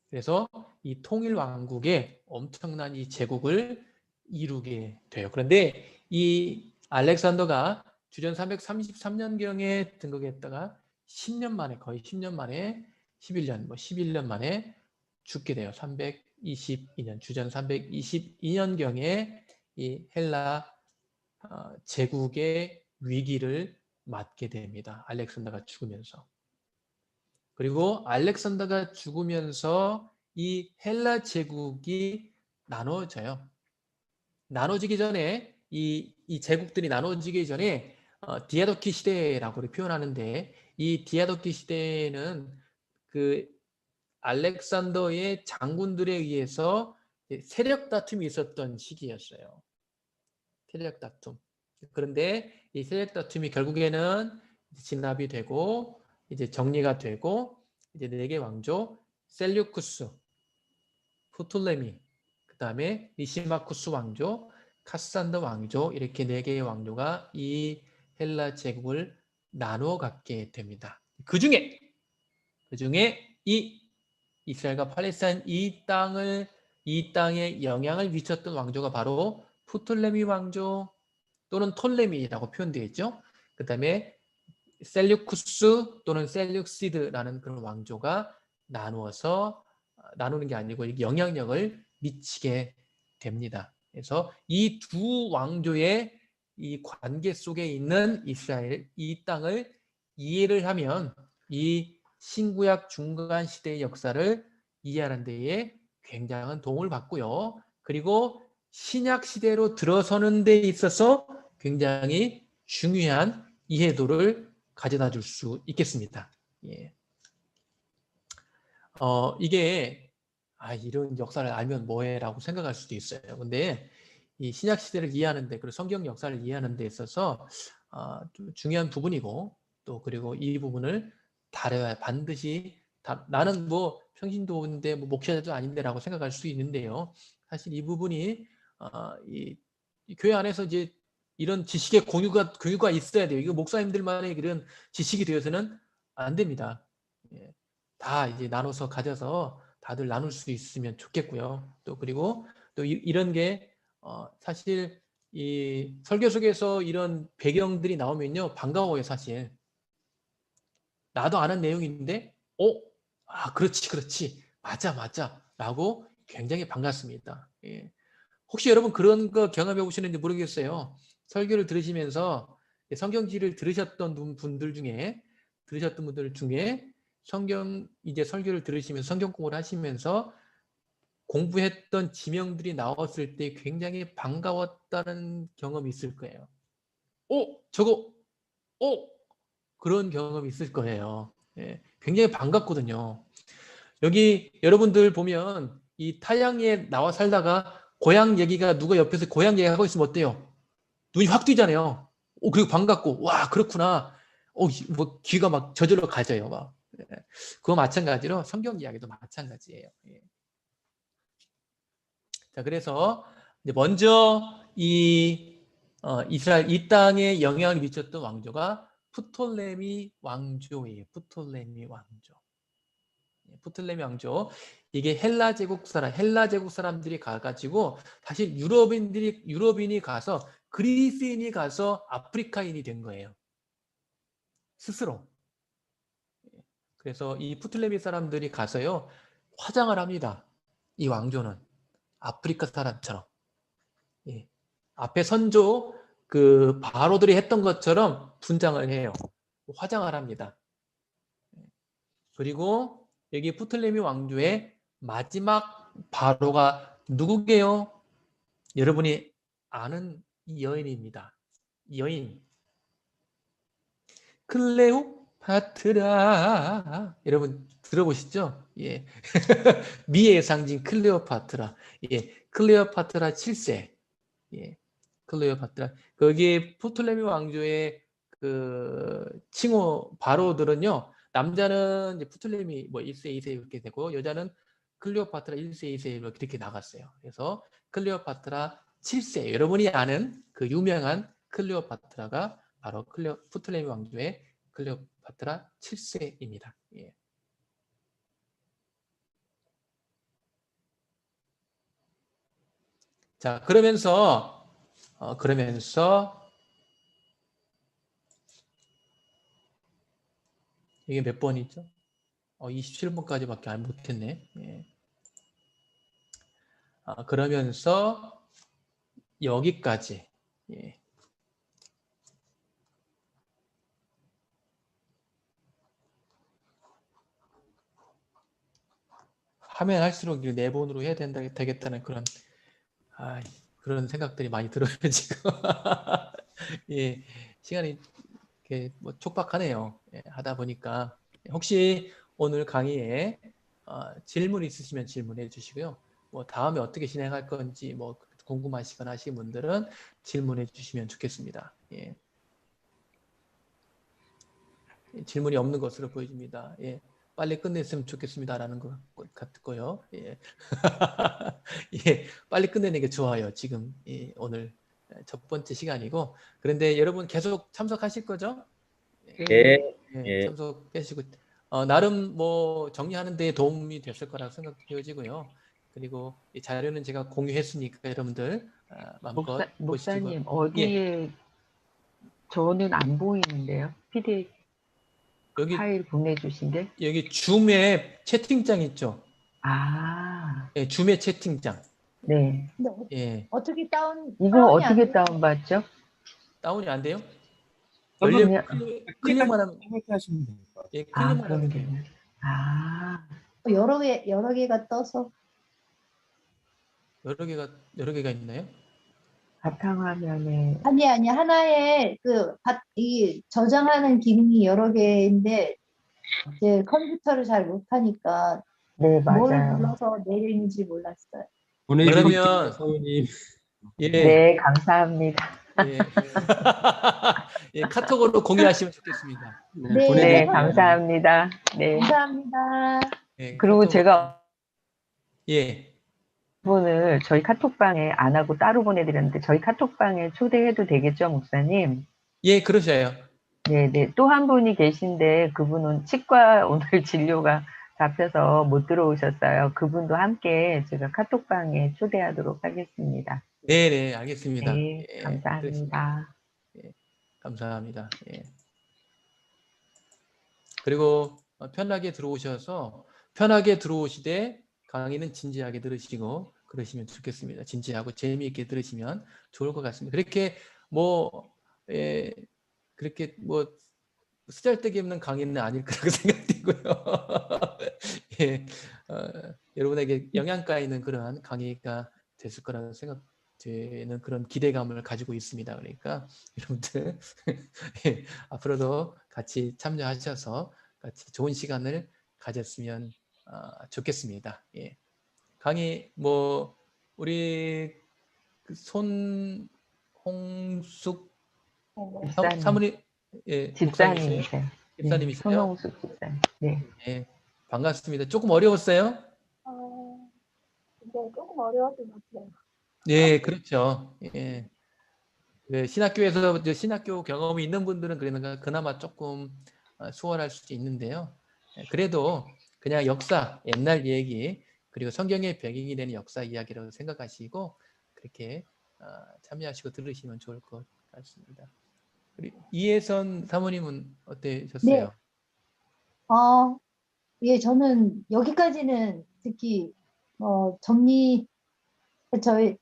그래서 이 통일 왕국의 엄청난 이 제국을 이루게 돼요. 그런데 이 알렉산더가 주전 333년경에 등극했다가 10년 만에 거의 10년 만에 11년 만에 죽게 돼요. 322년 주전 322년경에 이 헬라 제국의 위기를 맞게 됩니다. 알렉산더가 죽으면서. 그리고 알렉산더가 죽으면서 이 헬라 제국이 나눠져요. 나눠지기 전에 이 제국들이 나눠지기 전에 디아도키 시대라고 표현하는데 이 디아도키 시대는 그 알렉산더의 장군들에 의해서 세력 다툼이 있었던 시기였어요. 세력 다툼. 그런데 이 세력 다툼이 결국에는 진압이 되고 이제 정리가 되고 이제 4개 왕조 셀류쿠스, 프톨레미, 그 다음에 리시마쿠스 왕조, 카산더 왕조 이렇게 4개의 왕조가 이 헬라 제국을 나누어 갖게 됩니다. 그 중에 이 이스라엘과 팔레스타인 이 땅에 영향을 미쳤던 왕조가 바로 프톨레미 왕조 또는 톨레미라고 표현되어 있죠. 그 다음에 셀류쿠스 또는 셀육시드라는 그런 왕조가 나누는 게 아니고 영향력을 미치게 됩니다. 그래서 이 두 왕조의 이 관계 속에 있는 이스라엘 이 땅을 이해를 하면 이 신구약 중간 시대의 역사를 이해하는 데에 굉장한 도움을 받고요. 그리고 신약 시대로 들어서는 데 있어서 굉장히 중요한 이해도를 가져다 줄 수 있겠습니다. 예. 이게 이런 역사를 알면 뭐해 라고 생각할 수도 있어요. 근데 이 신약 시대를 이해하는데 그리고 성경 역사를 이해하는 데 있어서 좀 중요한 부분이고 또 그리고 이 부분을 다뤄야 반드시 나는 뭐 평신도인데 뭐 목회자도 아닌데 라고 생각할 수 있는데요. 사실 이 부분이 이 교회 안에서 이제 이런 지식의 공유가 있어야 돼요. 이거 목사님들만의 이런 지식이 되어서는 안 됩니다. 예. 다 이제 나눠서 가져서 다들 나눌 수 있으면 좋겠고요. 또 그리고 또 이런 게 사실 이 설교 속에서 이런 배경들이 나오면요 반가워요. 사실 나도 아는 내용인데 그렇지 맞아 라고 굉장히 반갑습니다. 예. 혹시 여러분 그런 거 경험해 보시는지 모르겠어요. 설교를 들으시면서 성경지를 들으셨던 분들 중에 이제 설교를 들으시면서 성경 공부를 하시면서 공부했던 지명들이 나왔을 때 굉장히 반가웠다는 경험이 있을 거예요. 저거 그런 경험이 있을 거예요. 예, 굉장히 반갑거든요. 여기 여러분들 보면 이 타양에 나와 살다가 고향 얘기가 누가 옆에서 고향 얘기하고 있으면 어때요? 눈이 확 뜨잖아요. 그리고 반갑고 와 그렇구나. 뭐 귀가 막 저절로 가져요. 막. 예. 그거 마찬가지로 성경 이야기도 마찬가지예요. 예. 자 그래서 이제 먼저 이스라엘 이 땅에 영향을 미쳤던 왕조가 프톨레미 왕조예요. 프톨레미 왕조. 프톨레미 왕조. 이게 헬라 제국 사람들이 가가지고 사실 유럽인이 가서 그리스인이 가서 아프리카인이 된 거예요. 스스로. 그래서 이 프톨레미 사람들이 가서요 화장을 합니다. 이 왕조는 아프리카 사람처럼. 예. 앞에 선조 그 바로들이 했던 것처럼 분장을 해요. 화장을 합니다. 그리고 여기 프톨레미 왕조의 마지막 바로가 누구게요? 여러분이 아는 이 여인입니다. 이 여인 클레오파트라. 클레오파트라. 여러분 들어보시죠? 예. 미의 상징 클레오파트라. 예. 클레오파트라 7세. 예. 클레오파트라. 거기에 프톨레미 왕조의 그 칭호 바로들은요. 남자는 이제 프톨레미 뭐 1세, 2세 이렇게 되고 여자는 클레오파트라 1세, 2세 이렇게 나갔어요. 그래서 클레오파트라 7세. 여러분이 아는 그 유명한 클레오파트라가 바로 프톨레미 왕조의 클레오파트라 7세입니다. 예. 자, 그러면서 이게 몇 번이죠? 27번까지밖에 안 못했네. 예. 그러면서 여기까지. 예. 하면 할수록 이거 네 번으로 해야 되겠다는 그런 생각들이 많이 들어요 지금. 예, 시간이 이렇게 뭐 촉박하네요. 예, 하다 보니까 혹시 오늘 강의에 질문 있으시면 질문해 주시고요. 뭐 다음에 어떻게 진행할 건지 뭐 궁금하시거나 하신 분들은 질문해 주시면 좋겠습니다. 예. 질문이 없는 것으로 보여집니다. 예. 빨리 끝냈으면 좋겠습니다라는 것 같고요. 예. 예, 빨리 끝내는 게 좋아요. 지금 오늘 첫 번째 시간이고 그런데 여러분 계속 참석하실 거죠? 예, 예, 예. 참석하시고 나름 뭐 정리하는 데 도움이 됐을 거라고 생각되어지고요. 그리고 이 자료는 제가 공유했으니까 여러분들 마음껏 보시고 목사님, 예, 어디에 저는 안 보이는데요? PDF 여기 파일 보내주신데? 여기 줌에 채팅창 있죠? 아, 예, 줌의 채팅창. 네. 근데 예, 어떻게 이거 다운이 안 어떻게 돼요? 다운받죠? 다운이 안 돼요? 한번 그냥- 클릭만 하면 이렇게 하시면 돼요. 예, 아, 클릭만 하면 돼요. 그러면. 아, 여러 개가 떠서 여러 개가 있나요? 바탕화면에, 아니 하나에 이 저장하는 기능이 여러 개인데 이제 컴퓨터를 잘 못하니까 네, 뭘 맞아요. 눌러서 내리는지 몰랐어요. 보내드릴게요, 그러면 사모님. 예, 네, 감사합니다. 예. 예, 카톡으로 공유하시면 좋겠습니다. 네, 네. 네, 보내드릴게요. 감사합니다. 네. 감사합니다. 예, 그리고 카톡으로. 제가 예, 분을 저희 카톡방에 안 하고 따로 보내드렸는데 저희 카톡방에 초대해도 되겠죠, 목사님? 예, 그러셔요. 네네. 또 한 분이 계신데 그분은 치과 오늘 진료가 잡혀서 못 들어오셨어요. 그분도 함께 제가 카톡방에 초대하도록 하겠습니다. 네, 네, 알겠습니다. 네, 예, 감사합니다. 예, 감사합니다. 예. 그리고 편하게 들어오시되 강의는 진지하게 들으시고 그러시면 좋겠습니다. 진지하고 재미있게 들으시면 좋을 것 같습니다. 그렇게 뭐 예, 그렇게 뭐 쓰잘데기 없는 강의는 아닐 거라고 생각되고요. 예, 여러분에게 영양가 있는 그러한 강의가 됐을 거라고 생각되는 그런 기대감을 가지고 있습니다. 그러니까 여러분들 예, 앞으로도 같이 참여하셔서 같이 좋은 시간을 가졌으면 좋겠습니다. 예. 강의 뭐 우리 손홍숙 집사님, 사모님 예, 목사님이세요? 집사님이세요. 네, 집사님이세요? 손홍숙 집사님. 네. 예, 반갑습니다. 조금 어려웠어요? 근데 조금 어려웠던 것 같아요. 네, 그렇죠. 예. 그 신학교에서 이제 신학교 경험이 있는 분들은 그나마 조금 수월할 수 있는데요. 그래도 그냥 역사, 옛날 얘기, 그리고 성경의 배경이 되는 역사 이야기라고 생각하시고 그렇게 참여하시고 들으시면 좋을 것 같습니다. 우리 이혜선 사모님은 어떠셨어요? 예, 저는 여기까지는 특히 저희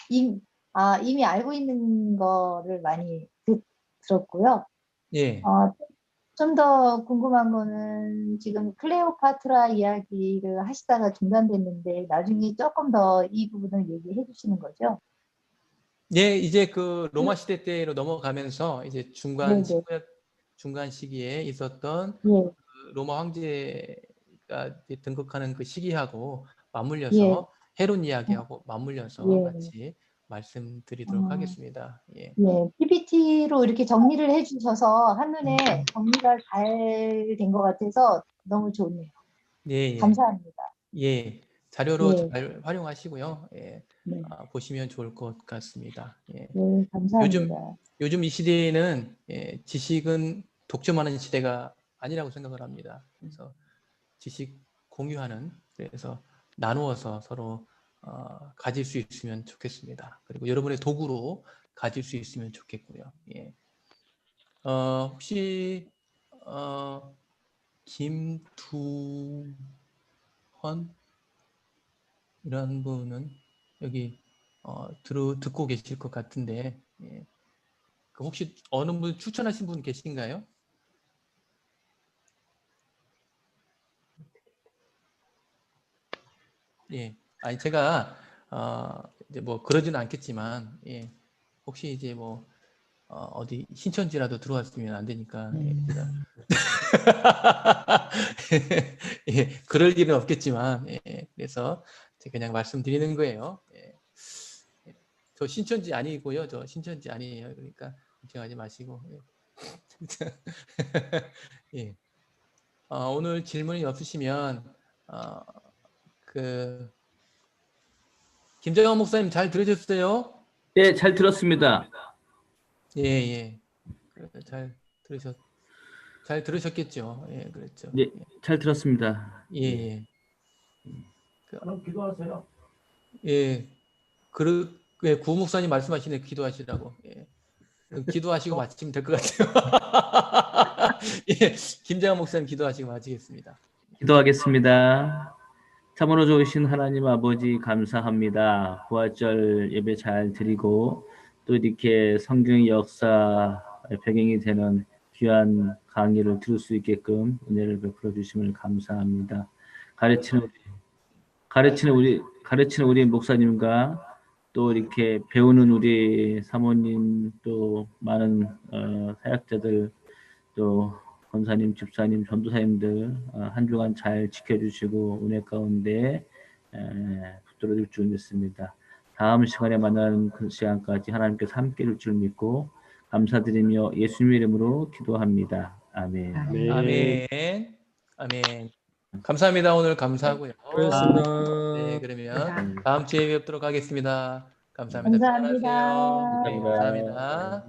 이미 알고 있는 거를 많이 들었고요. 예. 좀 더 궁금한 거는 지금 클레오파트라 이야기를 하시다가 중단됐는데 나중에 조금 더 이 부분을 얘기해 주시는 거죠? 예, 이제 그 로마 시대 때로 넘어가면서 이제 네네. 중간 시기에 있었던 예, 그 로마 황제가 이제 등극하는 그 시기하고 예, 맞물려서 헤론 이야기하고 맞물려서 예. 같이 말씀드리도록 어, 하겠습니다. 예. 예, PPT로 이렇게 정리를 해주셔서 한눈에 정리가 잘 된 것 같아서 너무 좋네요. 예, 예. 감사합니다. 예. 자료로 예, 잘 활용하시고요. 예. 네, 보시면 좋을 것 같습니다. 예. 네, 감사합니다. 요즘 이 시대에는 지식은 독점하는 시대가 아니라고 생각을 합니다. 그래서 지식 공유하는, 그래서 나누어서 서로 가질 수 있으면 좋겠습니다. 그리고 여러분의 도구로 가질 수 있으면 좋겠고요. 예. 혹시 김두헌 이런 분은 여기 듣고 계실 것 같은데, 예. 그 혹시 어느 분 추천하신 분 계신가요? 예. 아니 제가 이제 뭐 그러지는 않겠지만, 예. 혹시 이제 뭐 어디 신천지라도 들어왔으면 안 되니까, 예. 제가 예. 그럴 일은 없겠지만, 예. 그래서 제가 그냥 말씀드리는 거예요. 예. 예. 저 신천지 아니고요. 저 신천지 아니에요. 그러니까 걱정하지 마시고. 예. 예. 오늘 질문이 없으시면 그 김정환 목사님 잘 들으셨어요? 네, 잘 들었습니다. 예, 예. 잘 들으셨겠죠. 예, 그랬죠. 네, 잘 들었습니다. 예, 예. 그럼 기도하세요. 예. 예, 구 목사님 말씀하시네, 기도하시라고. 예. 그럼 기도하시고 마치면 될 것 같아요. 예, 김정환 목사님 기도하시고 마치겠습니다. 기도하겠습니다. 참으로 좋으신 하나님 아버지 감사합니다. 부활절 예배 잘 드리고 또 이렇게 성경의 역사 배경이 되는 귀한 강의를 들을 수 있게끔 은혜를 베풀어 주심을 감사합니다. 가르치는 우리 목사님과 또 이렇게 배우는 우리 사모님 또 많은 사역자들 또 권사님, 집사님, 전도사님들 한 주간 잘 지켜주시고 은혜 가운데 붙들어 줄 줄 믿습니다. 다음 시간에 만나는 그 시간까지 하나님께서 함께 해줄 줄 믿고 감사드리며 예수님 이름으로 기도합니다. 아멘. 아멘. 아멘. 감사합니다. 오늘 감사하고요. 그렇습니다. 네, 그러면 다음 주에 뵙도록 하겠습니다. 감사합니다. 감사합니다. 편안하세요. 네, 감사합니다. 감사합니다.